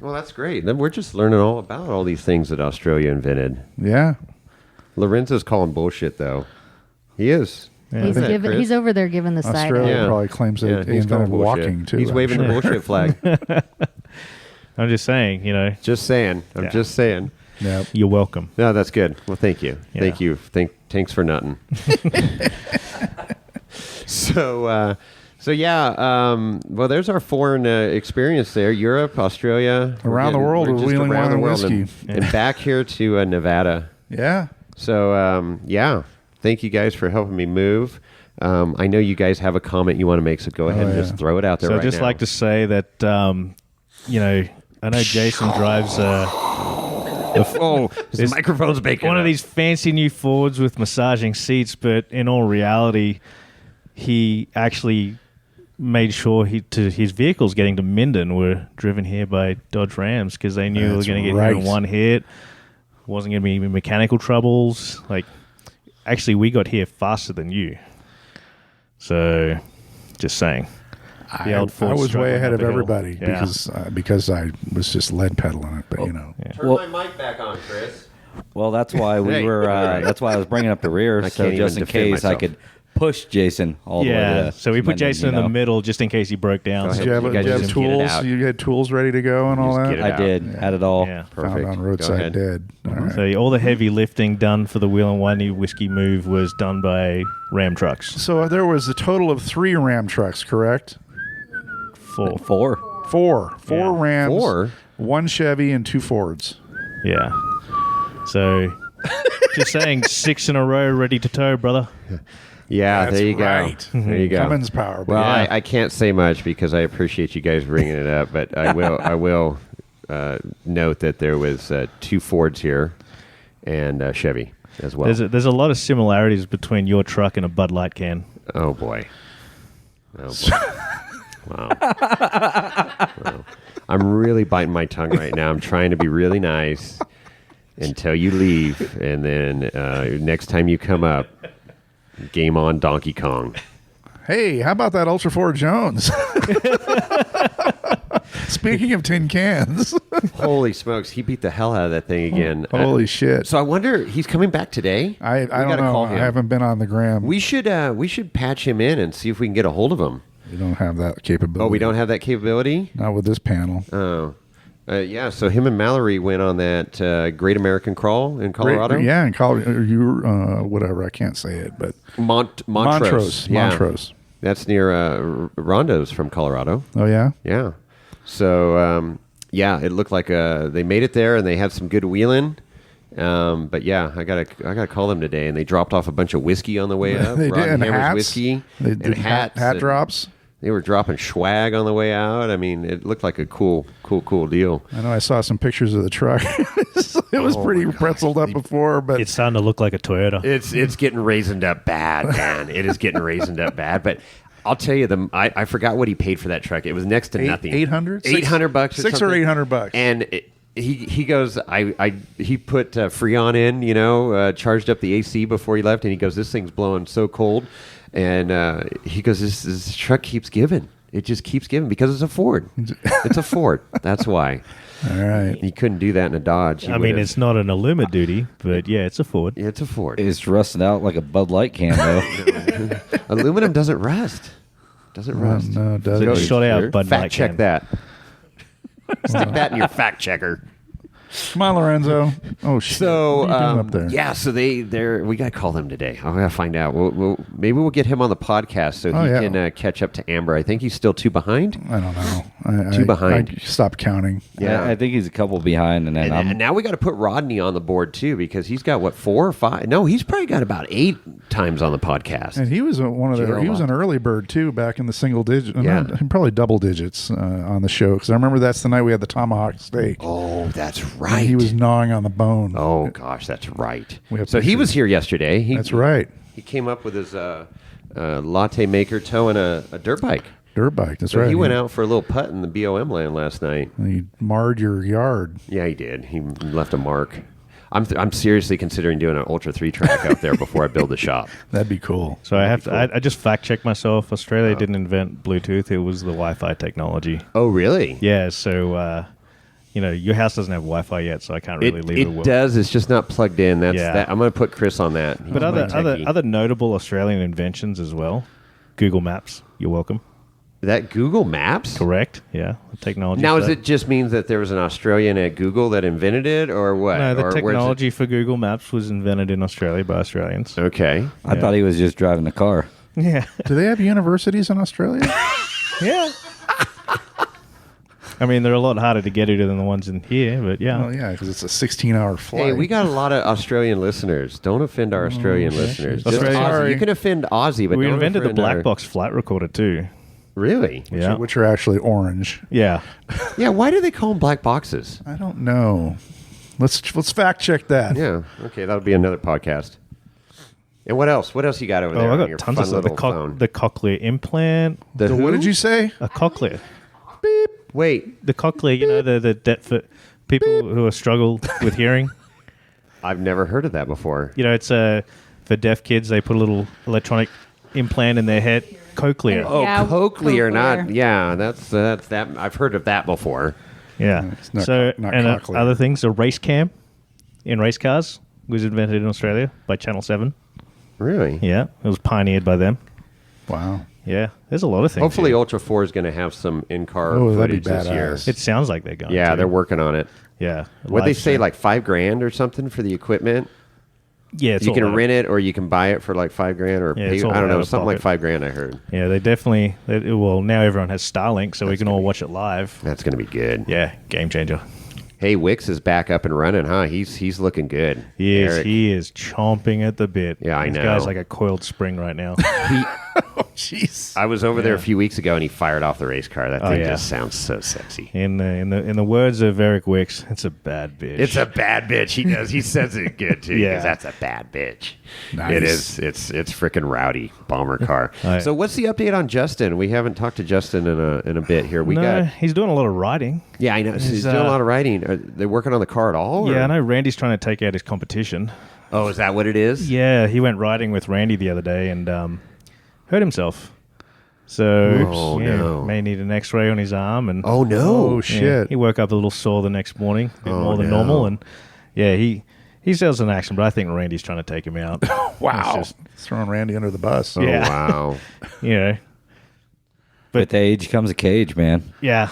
Well, that's great. Then we're just learning all about all these things that Australia invented. Yeah. Lorenzo's calling bullshit, though. He is. Yeah. He's, Isn't that, Chris? he's over there giving the side Australia eye. Yeah. probably claims that he he's calling invented bullshit. walking, too. He's I'm waving sure. the bullshit flag. I'm just saying, Just saying. I'm Yeah. just saying. Yep. you're welcome. No, that's good. Well, thank you. Yeah. Thank you. Thanks for nothing. Well, there's our foreign experience there. Europe, Australia. Around the world we're with just wheeling around wine the and world whiskey. and back here to Nevada. Yeah. So, thank you guys for helping me move. I know you guys have a comment you want to make, so go ahead and just throw it out there So right I'd just now. like to say that, I know Jason drives the microphone's baking one up. of these fancy new Fords with massaging seats, but in all reality, he actually made sure his vehicles getting to Minden were driven here by Dodge Rams because they knew we were That's going to get here in right. one hit. Wasn't going to be any mechanical troubles. Like, actually, we got here faster than you. So, just saying. The old I Ford was way struggling ahead up of the hill. everybody Yeah. because I was just lead pedaling it. But Turn Well- my mic back on, Chris. Well, that's why we Hey, were. you're right. That's why I was bringing up the rear, I so can't just even in defend case I myself. could push Jason all the way. Yeah, To so we put Minden, Jason in the middle just in case he broke down. Go did ahead. you have, You did guys you have just get it tools? out. You had tools ready to go and all Just that? get it I out. did. Had it all. Yeah. Perfect. Found on Go roadside ahead. dead. All right. So all the heavy lifting done for the Wheel and Wine Whiskey move was done by Ram trucks. So there was a total of 3 Ram trucks, correct? 4. 4. 4 Yeah. Rams, 4? 1 Chevy, and 2 Fords. Yeah. So just saying, 6 in a row ready to tow, brother. Yeah, That's there you right. go. There you go. Cummins power. Well, baby. Yeah. I can't say much because I appreciate you guys bringing it up, but I will note that there was 2 Fords here and Chevy as well. There's a lot of similarities between your truck and a Bud Light can. Oh boy. Wow. Wow. I'm really biting my tongue right now. I'm trying to be really nice until you leave, and then next time you come up, game on Donkey Kong. Hey, how about that Ultra 4 Jones? Speaking of tin cans. Holy smokes, he beat the hell out of that thing again. Holy shit. So I wonder, he's coming back today? I gotta don't know. call I him. haven't been on the gram. We should patch him in and see if we can get a hold of him. We don't have that capability. Oh, we don't have that capability? Not with this panel. Oh. Yeah, so him and Mallory went on that Great American Crawl in Colorado. Yeah, in Colorado. Whatever. I can't say it, but Montrose. Yeah. Montrose. That's near Rondo's from Colorado. Oh, yeah? Yeah. So, it looked like they made it there and they had some good wheeling. But yeah, I gotta call them today, and they dropped off a bunch of whiskey on the way up. They Rod did. And Hammer's hats. whiskey They and did hats hat and- drops. They were dropping swag on the way out. I mean, it looked like a cool deal. I know I saw some pictures of the truck. It was pretty pretzeled up before, but It's starting to look like a Toyota. It's getting raisined up bad, man. It is getting raisined up bad. But I'll tell you, I forgot what he paid for that truck. It was next to nothing. $800? $800 or $600 or something. $800. And he goes, he put Freon in, charged up the AC before he left, and he goes, this thing's blowing so cold. And he goes, this truck keeps giving. It just keeps giving because it's a Ford. It's a Ford. That's why. All right. He couldn't do that in a Dodge. I mean, it's not an Illuma duty, but yeah, it's a Ford. It's a Ford. It's rusted out like a Bud Light can, though. Aluminum doesn't rust. Doesn't rust. No, it doesn't. So Shot out Bud fact Light check can. that. Stick that in your fact checker. Come on, Lorenzo. Oh, shit. So what are you doing up there? yeah, so we got to call them today. I got to find out. Maybe we'll get him on the podcast so he can catch up to Amber. I think he's still 2 behind. I don't know. Two behind. I stopped counting. Yeah. I think he's a couple behind, and then And now we got to put Rodney on the board too because he's got 4 or 5. No, he's probably got about 8 times on the podcast. And he was he was an early bird too, back in the single digit, Yeah. probably double digits on the show. Because I remember that's the night we had the tomahawk steak. Oh, that's And right. he was gnawing on the bone. Oh gosh, that's right. We have So he pictures. was here yesterday. That's right. He came up with his latte maker towing a dirt bike. Dirt bike. That's So right. he went out for a little putt in the BOM land last night. He marred your yard. Yeah, he did. He left a mark. I'm seriously considering doing an Ultra 3 track out there before I build the shop. That'd be cool. So I just fact checked myself. Australia didn't invent Bluetooth; it was the Wi-Fi technology. Oh, really? Yeah, so your house doesn't have Wi-Fi yet, so I can't really leave It does. It's just not plugged in. That's Yeah. that. I'm going to put Chris on that. He's But my techie. other notable Australian inventions as well. Google Maps. You're welcome. That Google Maps. Correct. Yeah, the technology. Now, for is that. it just means that there was an Australian at Google that invented it, or what? No, Or the where's it- technology for Google Maps was invented in Australia by Australians. Okay. I thought he was just driving a car. Yeah. Do they have universities in Australia? Yeah. I mean, they're a lot harder to get to than the ones in here, but yeah. Well, yeah, because it's a 16-hour flight. Hey, we got a lot of Australian listeners. Don't offend our Australian listeners. Just Australian- Aussie. Sorry. You can offend Aussie, but We don't invented the offend black our- box flight recorder too. Really? Yeah. which are actually orange. Yeah. Yeah. Why do they call them black boxes? I don't know. Let's fact check that. Yeah. Okay, that'll be another podcast. And what else? What else you got over there Oh, I on your got tons of fun stuff. little phone? The cochlear implant. The So who? what did you say? A cochlear. Wait, The cochlear, the deaf for people who are struggle with hearing. I've never heard of that before. It's for deaf kids. They put a little electronic implant in their head. Cochlear. Oh, Yeah, cochlear, not cochlear. yeah. That's that. I've heard of that before. Yeah. It's not So not and cochlear. other things, a race cam in race cars was invented in Australia by Channel 7. Really? Yeah, it was pioneered by them. Wow. Yeah, there's a lot of things. Hopefully, here. Ultra 4 is going to have some in-car Oh, that'd be footage this year. badass. It sounds like they're going. Yeah, to. they're working on it. Yeah. What they live say, stream. like $5,000 or something for the equipment. Yeah, it's You all can out of- rent it, or you can buy it for like $5,000, or Yeah, pay. it's all I don't know, out of something like pocket. $5,000. I heard Yeah, they definitely. Well, now everyone has Starlink, so we can all watch it live. that's going to be good. Yeah, game changer. Hey, Wicks is back up and running, huh? He's looking good. He is. Eric. He is chomping at the bit. Yeah, I This know. guy's like a coiled spring right now. Jeez. I was over there a few weeks ago, and he fired off the race car. That thing yeah. just sounds so sexy. In the words of Eric Wicks, it's a bad bitch. It's a bad bitch. He does. He says it good too. Yeah. Because that's a bad bitch. Nice. It is. It's freaking rowdy bomber car. All right. So what's the update on Justin? We haven't talked to Justin in a bit here. We no, got. he's doing a lot of riding. Yeah, I know. He's He's, doing a lot of writing. Are they working on the car at all? or- Yeah, I know Randy's trying to take out his competition. Oh, is that what it is? Yeah, he went riding with Randy the other day and hurt himself. So Oh, yeah, no. may need an X-ray on his arm. And Oh no. Oh, yeah, shit. he woke up a little sore the next morning, a bit Oh, more than no. normal. And yeah, he still has an action, but I think Randy's trying to take him out. Wow. It's just, Throwing Randy under the bus. Oh Yeah. wow. you know, With age comes a cage, man. yeah,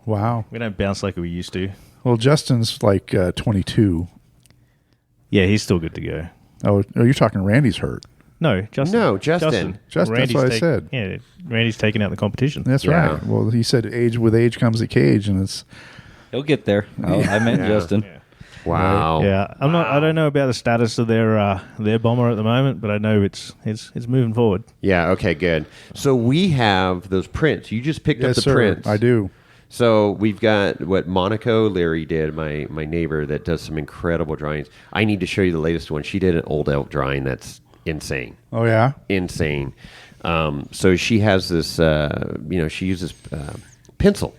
Wow. we don't bounce like we used to. Well, Justin's like 22. Yeah, he's still good to go. Oh, you're talking Randy's hurt. No, Justin. No, Justin. Justin, that's what I said. Yeah, Randy's taking out the competition. That's Yeah. right. Well, he said with age comes a cage, and it's He'll get there. I meant Yeah. Justin. Yeah. Wow. Yeah, I don't know about the status of their bomber at the moment, but I know it's moving forward. Yeah. Okay. Good. So we have those prints. You just picked up the sir, prints. I do. So we've got what Monaco Leary did, my neighbor that does some incredible drawings. I need to show you the latest one. She did an old elk drawing that's insane. Oh yeah. Insane. So she has this, she uses pencil.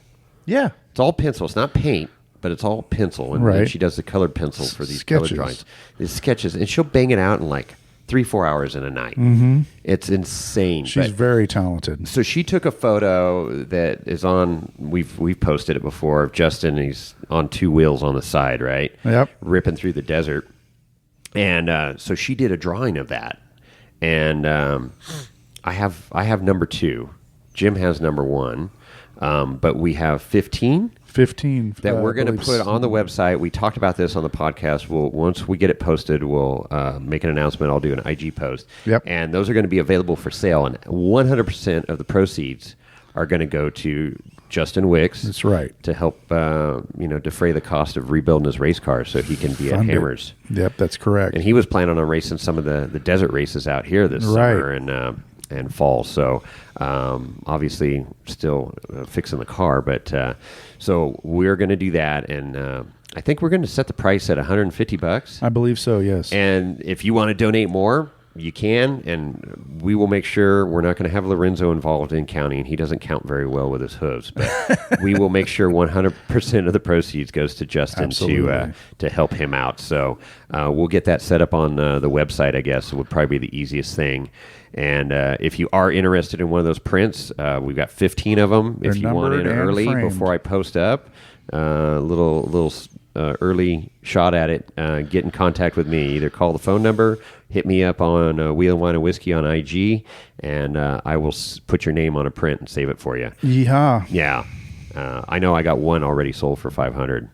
Yeah. It's all pencil. It's not paint, but it's all pencil. And then Right. she does the colored pencil for these Sketches. colored drawings. These sketches. And she'll bang it out in like 3-4 hours in a night. Mm-hmm. It's insane. She's very talented. So she took a photo that is on. We've posted it before of Justin. He's on 2 wheels on the side, right? Yep. Ripping through the desert, and so she did a drawing of that. And I have number 2. Jim has number 1, but we have 15. 15 That we're going to believe put on the website. We talked about this on the podcast. Once we get it posted, we'll make an announcement. I'll do an IG post. Yep. And those are going to be available for sale. And 100% of the proceeds are going to go to Justin Wicks. That's right. To help defray the cost of rebuilding his race car so he can be at Fund it. Hammers. Yep, that's correct. And he was planning on racing some of the desert races out here this summer and fall. So obviously still fixing the car, but so we're going to do that, and I think we're going to set the price at $150. I believe so, yes. And if you want to donate more, you can, and we will make sure we're not going to have Lorenzo involved in counting. He doesn't count very well with his hooves, but we will make sure 100% of the proceeds goes to Justin to help him out. So we'll get that set up on the website, I guess. It would probably be the easiest thing. And if you are interested in one of those prints, we've got 15 of them. They're if you want in numbered and early framed. before I post up, little early shot at it, get in contact with me. Either call the phone number, hit me up on Wheel and Wine and Whiskey on IG, and I will put your name on a print and save it for you. Yeehaw. Yeah. I know I got one already sold for $500.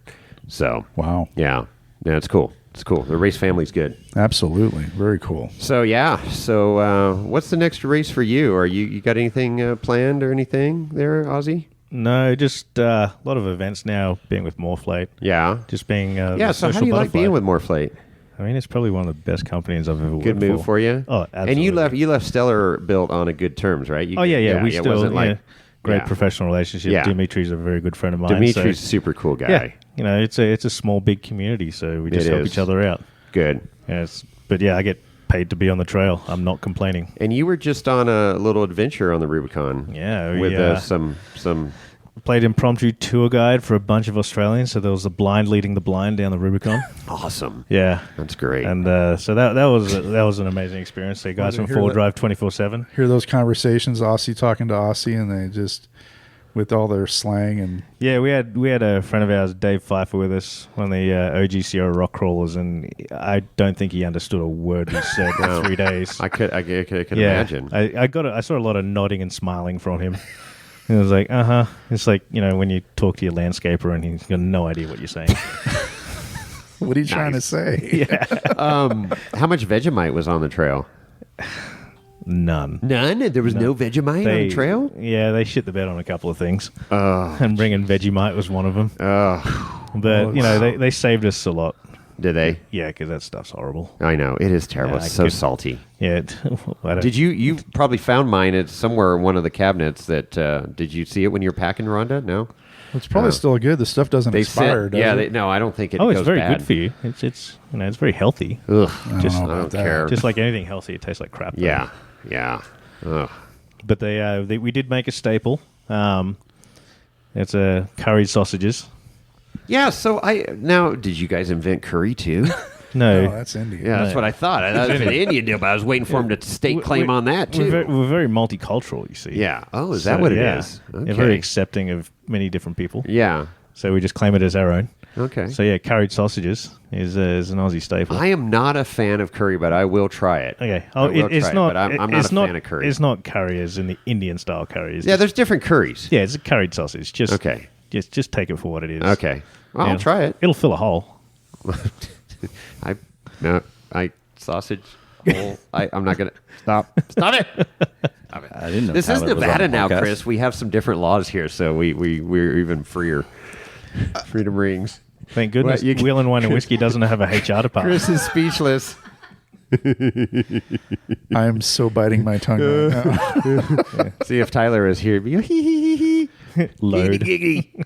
So, Wow. yeah, it's cool. It's cool. The race family's good. Absolutely. Very cool. So, yeah. So, what's the next race for you? Are you got anything planned or anything there, Ozzy? No, just a lot of events now. Being with Morflate, Yeah. just being Yeah. So, how do you like being with Morflate? I mean, it's probably one of the best companies I've ever Good worked move for you. Oh, absolutely. And you left Stellar built on a good terms, right? We it still wasn't like great yeah. professional relationship. Yeah. Dimitri's a very good friend of mine. Dimitri's so, a super cool guy. yeah, it's a small big community, so we just It help is. each other out. Good. But yeah, I get paid to be on the trail. I'm not complaining. And you were just on a little adventure on the Rubicon. Yeah, with some. Played impromptu tour guide for a bunch of Australians, so there was the blind leading the blind down the Rubicon. Awesome. Yeah, That's great. and so that was an amazing experience. The guys from hear Four that? Drive 24/7. Hear those conversations, Aussie talking to Aussie, and they just, with all their slang and Yeah, we had a friend of ours, Dave Pfeiffer, with us, one of the OG Sierra rock crawlers, and I don't think he understood a word we said for 3 days. I could imagine. I saw a lot of nodding and smiling from him. And it was like, It's like, when you talk to your landscaper and he's got no idea what you're saying. what are you trying to say? How much Vegemite was on the trail? None. None? There was no Vegemite on the trail? Yeah, they shit the bed on a couple of things. And bringing Vegemite was one of them. But, they saved us a lot. Did they? Yeah, because that stuff's horrible. I know. It is terrible. Yeah, It's so salty. Yeah. Did you probably found mine at somewhere in one of the cabinets that, did you see it when you were packing, Rhonda? No? It's probably still good. The stuff doesn't expire, does it? No, I don't think it goes it's very bad. good for you. It's very healthy. Ugh. I don't care. Just like anything healthy, it tastes like crap. though. Yeah. Ugh. But we did make a staple. It's curried sausages. Yeah, so did you guys invent curry too? No, Oh, that's Indian. Yeah, that's what I thought. That was an Indian deal, but I was waiting for him to stake claim on that too. We're very multicultural, you see. Yeah. Oh, is that what it is? They're very accepting of many different people. Yeah. So we just claim it as our own. Okay. So yeah, curried sausages is an Aussie staple. I am not a fan of curry, but I will try it. Okay. I will It's try it, not. but I'm not a fan of curry. It's not curry as in the Indian style curry. It's Yeah, just- there's different curries. yeah, it's a curried sausage. Just Okay. Just take it for what it is. Okay. Well, Yeah. I'll try it. It'll fill a hole. Sausage. Hole. I'm not gonna stop it. I didn't know This is Tyler was on Nevada the now, podcast. Chris. We have some different laws here, so we're even freer. Freedom rings. Thank goodness What, Wheel and Wine and Whiskey doesn't have a HR department. Chris is speechless. I'm so biting my tongue right now. See if Tyler is here. Be hee hee hee hee. Load. Giggy, giggy.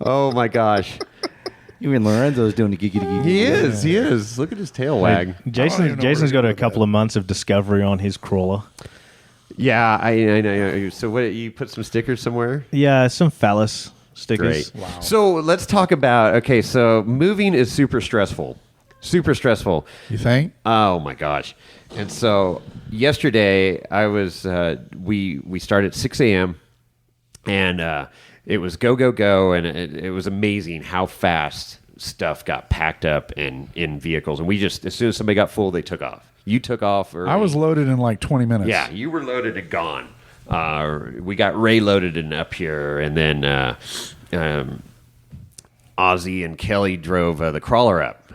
Oh my gosh. Even Lorenzo's doing the geeky. He is. He is. Look at his tail wag. Jason's got a couple of months of discovery on his crawler. Yeah, I know. So what? You put some stickers somewhere? Yeah, some phallus stickers. Great. Wow. So let's talk about. Okay, so moving is super stressful. Super stressful. You think? Oh my gosh! And so yesterday I was. We started at 6 a.m. and it was go, and it was amazing how fast stuff got packed up in vehicles. And we just, as soon as somebody got full, they took off. You took off early. I was loaded in like 20 minutes. Yeah, you were loaded and gone. We got Ray loaded and up here, and then Ozzy and Kelly drove the crawler up.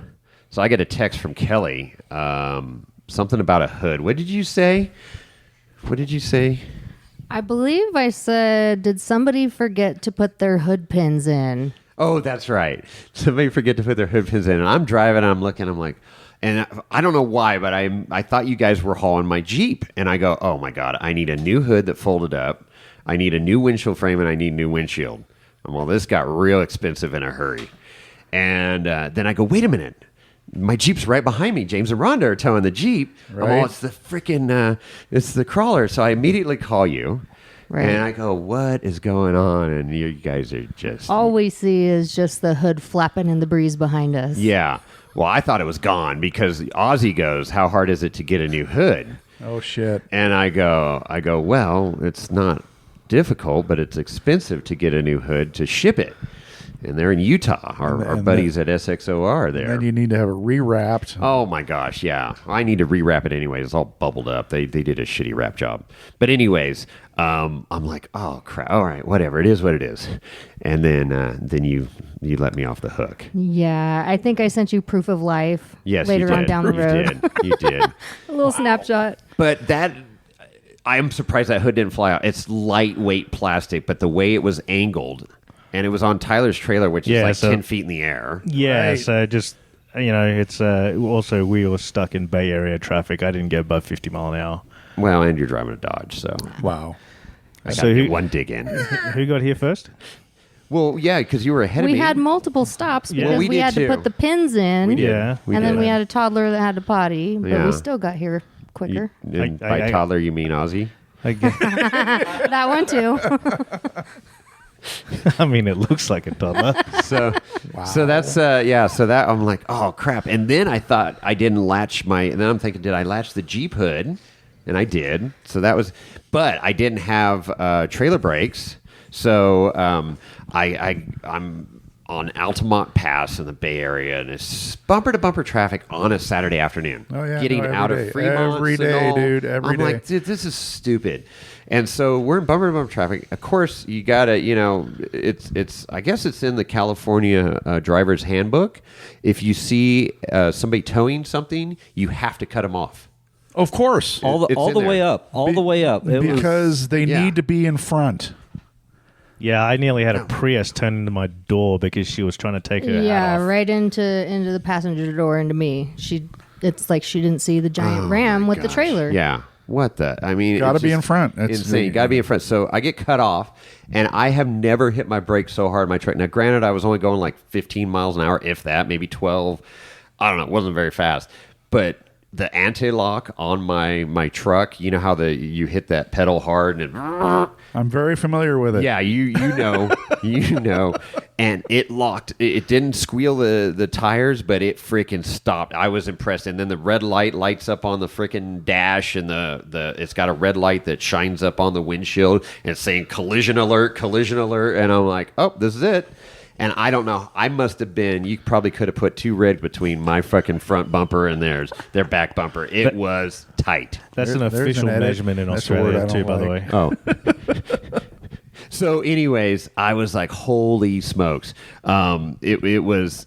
So I get a text from Kelly, something about a hood. What did you say? I believe I said, did somebody forget to put their hood pins in? Oh, that's right. Somebody forget to put their hood pins in. And I'm driving, I'm looking, I'm like, and I don't know why, but I thought you guys were hauling my Jeep. And I go, oh my God, I need a new hood that folded up. I need a new windshield frame, and I need a new windshield. Well, this got real expensive in a hurry. And then I go, wait a minute. My Jeep's right behind me. James and Rhonda are towing the Jeep. Right. Oh, it's the freaking, it's the crawler. So I immediately call you. Right. And I go, what is going on? And you guys are just... All we see is just the hood flapping in the breeze behind us. Yeah. Well, I thought it was gone because Ozzy goes, how hard is it to get a new hood? Oh, shit. And I go, well, it's not difficult, but it's expensive to get a new hood to ship it. And they're in Utah. Our buddies at SXO are there. And then you need to have it rewrapped. Oh my gosh, yeah. I need to rewrap it anyways. It's all bubbled up. They did a shitty wrap job. But anyways, I'm like, oh crap. All right, whatever. It is what it is. And then you let me off the hook. Yeah, I think I sent you proof of life Yes, later you did. on down the road. You did. A little snapshot. But I'm surprised that hood didn't fly out. It's lightweight plastic, but the way it was angled, and it was on Tyler's trailer, which is like 10 feet in the air. Yeah, Right. so just, it's also we were stuck in Bay Area traffic. I didn't get above 50 mile an hour. Well, and you're driving a Dodge, so Wow. I got So who- one dig in. Who got here first? Well, yeah, because you were ahead of We me. had multiple stops Yeah. because Well, we we did had too. to put the pins in. We did. Yeah. And then did. we had a toddler that had to potty, but Yeah. we still got here quicker. And I- by I- toddler, you mean Ozzy? That one too. I mean, it looks like a toddler. So that's so that I'm like, oh crap. And then I thought I didn't latch and then I'm thinking, did I latch the Jeep hood? And I did. So that was, but I didn't have trailer brakes. So I'm on Altamont Pass in the Bay Area, and it's bumper to bumper traffic on a Saturday afternoon. Oh, yeah, getting no, every out day. of Fremont, Every day, Sonoma. dude, every I'm day. like, dude, this is stupid. And so we're in bumper to bumper traffic. Of course, you gotta, it's. I guess it's in the California driver's handbook. If you see somebody towing something, you have to cut them off. Of course. It's all in the there. way up. All the way up. It was- Because they yeah. need to be in front. Yeah, I nearly had a Prius turn into my door because she was trying to take her Yeah, hat off. right into the passenger door into me. It's like she didn't see the giant ram with the trailer. Yeah. What the? I mean, Gotta it's be just in front. That's insane. You the- got to be in front. So I get cut off, and I have never hit my brakes so hard in my truck. Now, granted, I was only going like 15 miles an hour, if that, maybe 12. I don't know. It wasn't very fast. But the anti-lock on my truck, you know how you hit that pedal hard and I'm very familiar with it. yeah, you know, and it locked. It didn't squeal the tires, but it freaking stopped. I was impressed. And then the red light lights up on the freaking dash, and it's got a red light that shines up on the windshield, and it's saying collision alert. And I'm like, oh, this is it. And I don't know. I must have been. You probably could have put 2 red between my fucking front bumper and their back bumper. It was tight. That's an There's an official edit. measurement in That's a word I Australia, too, don't by the like. way. Oh. So, anyways, I was like, holy smokes. It was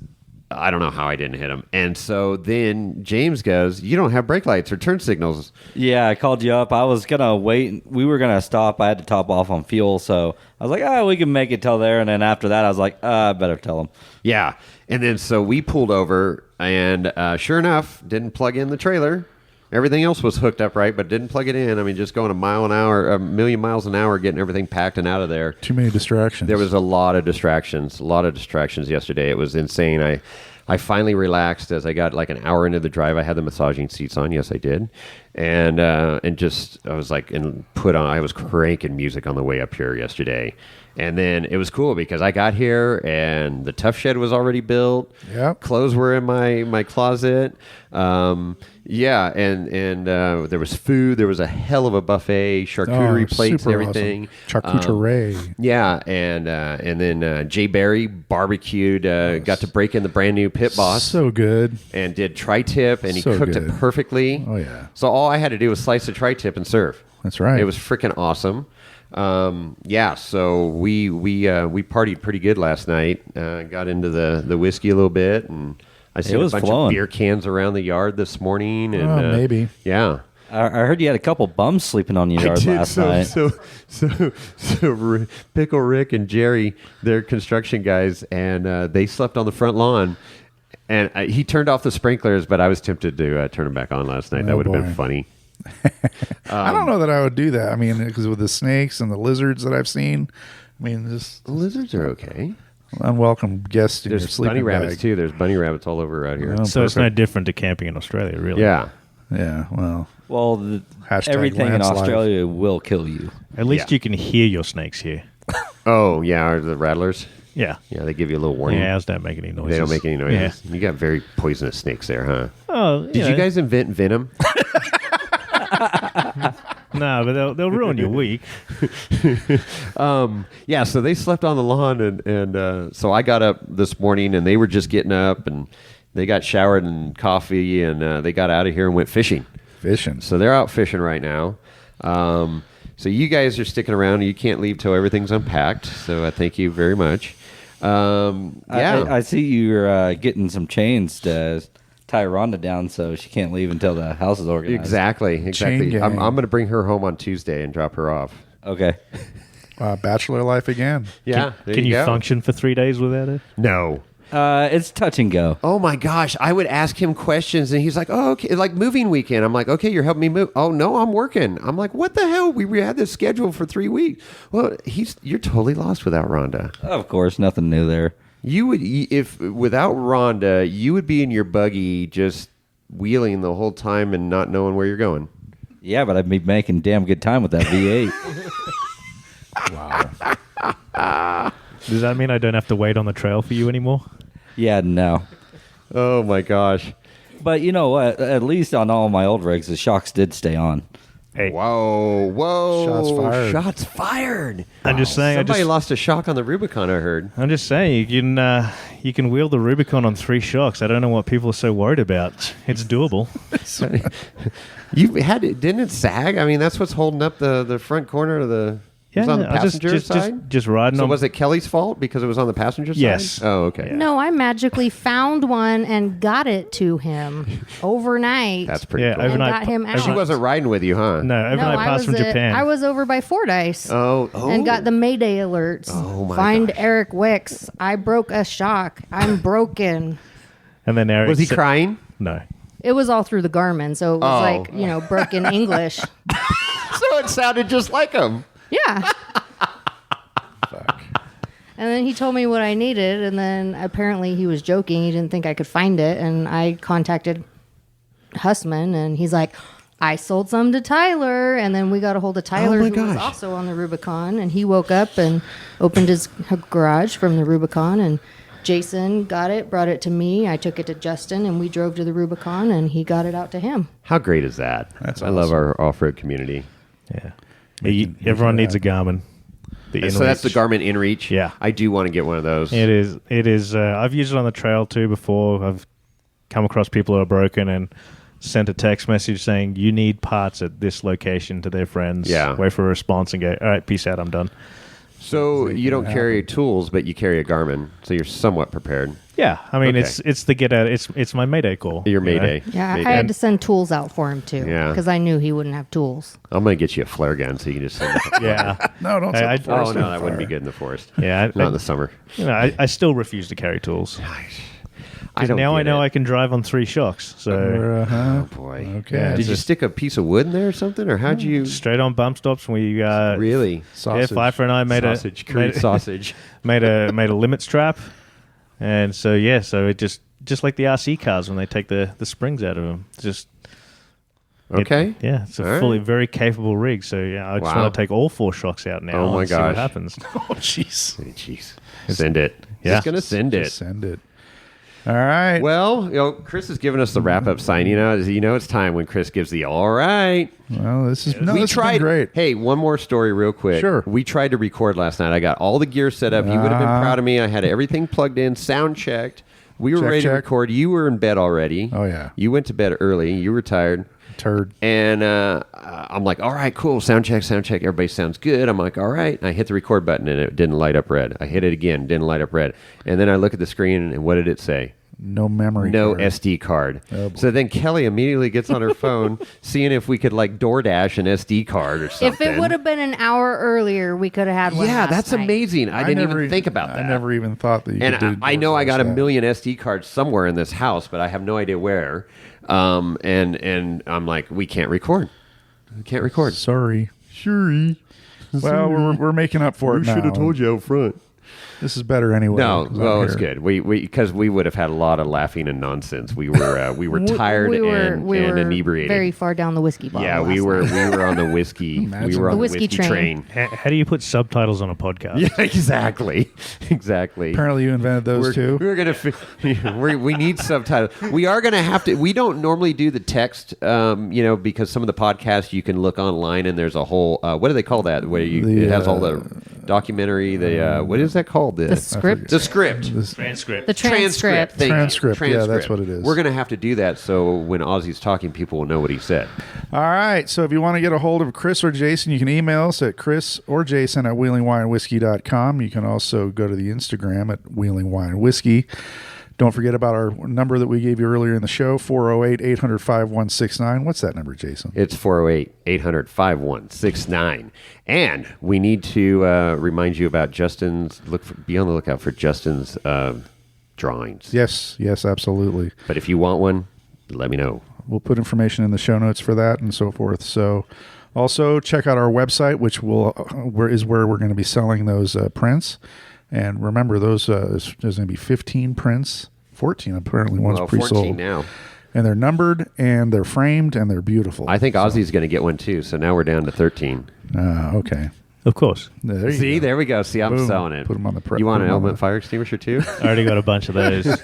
I don't know how I didn't hit him. And so then James goes, "You don't have brake lights or turn signals." Yeah, I called you up. I was going to wait. We were going to stop. I had to top off on fuel. So I was like, we can make it till there. And then after that, I was like, I better tell him. Yeah. And then so we pulled over, and sure enough, didn't plug in the trailer. Everything else was hooked up right, but didn't plug it in. I mean, just going a million miles an hour, getting everything packed and out of there. Too many distractions. There was a lot of distractions yesterday. It was insane. I finally relaxed as I got like an hour into the drive. I had the massaging seats on. Yes, I did. And just, I was like, I was cranking music on the way up here yesterday. And then it was cool because I got here and the tough shed was already built. Yep. Clothes were in my closet. Yeah, and there was food. There was a hell of a buffet, charcuterie plates and everything. Awesome. Charcuterie. Yeah, and then Jay Barry barbecued. Got to break in the brand new Pit Boss. So good. And did tri-tip, and he So cooked good. it perfectly. Oh, yeah. So all I had to do was slice the tri-tip and serve. That's right. It was freaking awesome. Yeah, so we partied pretty good last night. Got into the whiskey a little bit, and I seen a bunch of beer cans around the yard this morning. And maybe. Yeah. I heard you had a couple bums sleeping on your yard last night. So Pickle Rick and Jerry, they're construction guys, and they slept on the front lawn. And he turned off the sprinklers, but I was tempted to turn them back on last night. That would have been funny. I don't know that I would do that. I mean, because with the snakes and the lizards that I've seen, I mean, just Lizards are okay. unwelcome guests in your There's sleeping bunny rabbits bag. too. There's bunny rabbits all over out here. Oh, So it's no perfect. different to camping in Australia, really. Yeah. Yeah, well, Well, Hashtag everything in Lance Live. Australia will kill you. At least Yeah. you can hear your snakes here. Oh, yeah. Are the rattlers? Yeah. Yeah, they give you a little warning. Yeah, ours don't make any noises. They don't make any noises. You got very poisonous snakes there, huh? Oh, Did you guys invent venom? No, but they'll ruin your week. Yeah, so they slept on the lawn, and so I got up this morning, and they were just getting up, and they got showered and coffee, and they got out of here and went fishing. fishing. So they're out fishing right now. So you guys are sticking around. You can't leave till everything's unpacked. So I thank you very much. Yeah, I see you're getting some chains to tie Rhonda down so she can't leave until the house is organized. exactly. Chain gang. I'm going to bring her home on Tuesday and drop her off. Okay. Bachelor life again. Yeah, there Can you go. function for 3 days without it? No. It's touch and go. Oh my gosh, I would ask him questions and he's like, "Oh, okay, like moving weekend." I'm like, "Okay, you're helping me move." "Oh, no, I'm working." I'm like, "What the hell? We had this scheduled for 3 weeks." Well, you're totally lost without Rhonda. Of course, nothing new there. You would, if without Rhonda, you would be in your buggy just wheeling the whole time and not knowing where you're going. Yeah, but I'd be making damn good time with that V8. Does that mean I don't have to wait on the trail for you anymore? Yeah, no. Oh my gosh. But you know what? At least on all my old rigs, the shocks did stay on. Hey, Whoa. Shots fired. Shots fired. I'm just saying. Somebody lost a shock on the Rubicon, I heard. I'm just saying you can wheel the Rubicon on 3 shocks. I don't know what people are so worried about. It's doable. Didn't it sag? I mean, that's what's holding up the front corner of the. It was on the I passenger just side. just riding So on. was it Kelly's fault because it was on the passenger side? Yes. Oh, okay. Yeah. No, I magically found one and got it to him overnight. That's pretty Yeah, cool. and overnight. got him out. She wasn't riding with you, huh? No, overnight I pass was from Japan. I was over by Fordyce. Oh. And got the Mayday alerts. Oh, my Find gosh. Eric Wicks. I broke a shock. I'm broken. And then Eric Was he said- crying? No. It was all through the Garmin, so it was Oh. broken English. So it sounded just like him. Yeah. And then he told me what I needed, and then apparently he was joking. He didn't think I could find it, and I contacted Hussman, and he's like, I sold some to Tyler, and then we got a hold of Tyler, my who was gosh. also on the Rubicon, and he woke up and opened his garage from the Rubicon, and Jason got it, brought it to me. I took it to Justin, and we drove to the Rubicon, and he got it out to him. How great is that? That's I love awesome. our off-road community. Yeah. Everyone needs a Garmin. The So that's the InReach. Garmin InReach? Yeah. I do want to get one of those. It is. It is. I've used it on the trail too before. I've come across people who are broken and sent a text message saying you need parts at this location to their friends. Yeah. Wait for a response and go, all right, peace out, I'm done. So you don't carry tools, but you carry a Garmin, so you're somewhat prepared. Yeah, I mean Okay. it's the get out. It's my Mayday call. Your you know? Mayday. Yeah, Mayday. I had to send tools out for him too. Yeah. Because I knew he wouldn't have tools. I'm gonna get you a flare gun so you can just send it. Yeah, No, don't. I- set I- the Oh forest no, on that wouldn't be fire. good in the forest. yeah. Not in the summer. You know, I still refuse to carry tools. I don't. Now I get know it. I can drive on 3 shocks. So Uh-huh. Oh boy. Okay. Yeah, Did you just- stick a piece of wood in there or something, or how'd you? straight on bump stops. We Really? yeah, Sausage. Pfeiffer and I made Sausage, a curried made, sausage. made a limits trap, and so it just like the RC cars when they take the springs out of them. Just Okay. yeah, it's a All right. fully very capable rig. So yeah, I just Wow. want to take all 4 shocks out now. Oh my and see what gosh. happens. Oh, jeez. Hey, jeez. Send it. Yeah. Just gonna send it. Just send it. All right. Well, Chris has given us the wrap-up sign. It's time when Chris gives the all right. Well, this is we this has been tried. great. Hey, one more story, real quick. Sure. We tried to record last night. I got all the gear set up. You would have been proud of me. I had everything plugged in, sound checked. We were Check, ready to check. record. You were in bed already. Oh, yeah. You went to bed early. You were tired. Turd. And I'm like, all right, cool. Sound check. Everybody sounds good. I'm like, all right. And I hit the record button and it didn't light up red. I hit it again, didn't light up red. And then I look at the screen and what did it say? No memory. No card. SD card. Oh, boy. So then Kelly immediately gets on her phone, seeing if we could like DoorDash an SD card or something. If it would have been an hour earlier, we could have had one. Yeah, last that's night. amazing. I didn't never even think about that. I never even thought that you And could do I know I got a that. million SD cards somewhere in this house, but I have no idea where. And I'm like, we can't record. We can't record. Sorry. Well, we're making up for it now. you out front. This is better anyway. No, 'cause well, I'm it's here. good. We because we would have had a lot of laughing and nonsense. We were tired we were and inebriated. very far down the whiskey bottle. Yeah, we last were night. on the whiskey. We Imagine were on the the whiskey whiskey train. How do you put subtitles on a podcast? Yeah, exactly. Apparently, you invented those too. We're gonna we need subtitles. We are gonna have to. We don't normally do the text, because some of the podcasts you can look online and there's a whole what do they call that? Where it has all the documentary. What is that called? The script. The script. Transcript. The transcript. Thank you. Transcript, yeah, that's what it is. We're going to have to do that so when Ozzy's talking, people will know what he said. All right. So if you want to get a hold of Chris or Jason, you can email us at Chris or Jason at wheelingwinewhiskey.com. You can also go to the Instagram at wheelingwinewhiskey. Don't forget about our number that we gave you earlier in the show, 408-800-5169. What's that number, Jason? It's 408-800-5169. And we need to remind you about be on the lookout for Justin's drawings. Yes, absolutely. But if you want one, let me know. We'll put information in the show notes for that and so forth. So also check out our website, which is where we're going to be selling those prints. And remember, there's going to be 15 prints, 14 apparently. One's 14 pre-sold. now. And they're numbered, and they're framed, and they're beautiful. I think Ozzy's going to get one too. So now we're down to 13. Okay. Of course. There you See, go. there we go. See, I'm Boom. selling it. Put 'em on the pre- You want put an 'em on element the- fire extinguisher too? I already got a bunch of those.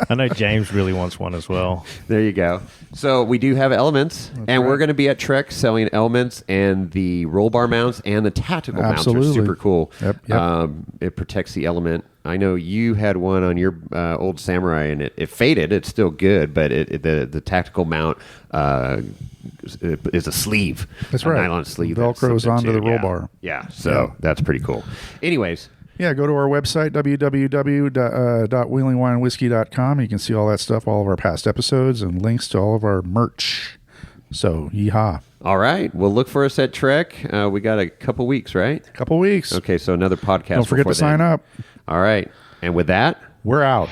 I know James really wants one as well. There you go. So we do have elements, and we're going to be at Trek selling elements and the roll bar mounts and the tactical mounts Absolutely. are super cool. Yep. It protects the element. I know you had one on your old Samurai, and it faded. It's still good, but the tactical mount is a sleeve. That's a right. nylon sleeve. Velcros that's something onto the too. roll Yeah. bar. Yeah, so that's pretty cool. Anyways. Yeah, go to our website, www.wheelingwinewhiskey.com. You can see all that stuff, all of our past episodes, and links to all of our merch. So, yeehaw. All right. Well, look for us at Trek. We got a couple weeks, right? Couple weeks. Okay, so another podcast. Don't forget before to sign then. up. All right. And with that, We're out.